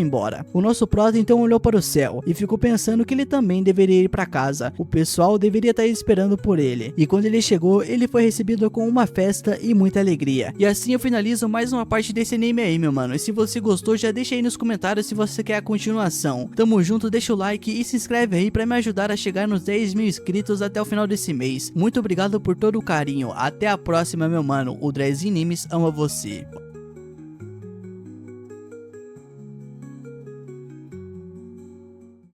embora. O nosso prota então olhou para o céu e ficou pensando que ele também deveria ir pra casa, o pessoal deveria estar esperando por ele, e quando ele chegou ele foi recebido com uma festa e muita alegria. E assim eu finalizo mais uma parte desse anime aí meu mano, e se você gostou já deixa aí nos comentários se você quer a continuação. Tamo junto, deixa o like e se inscreve aí pra me ajudar a chegar nos 10.000 inscritos até o final desse mês. Muito obrigado por todo o carinho, até a próxima meu mano, o Drezinho Animes ama você.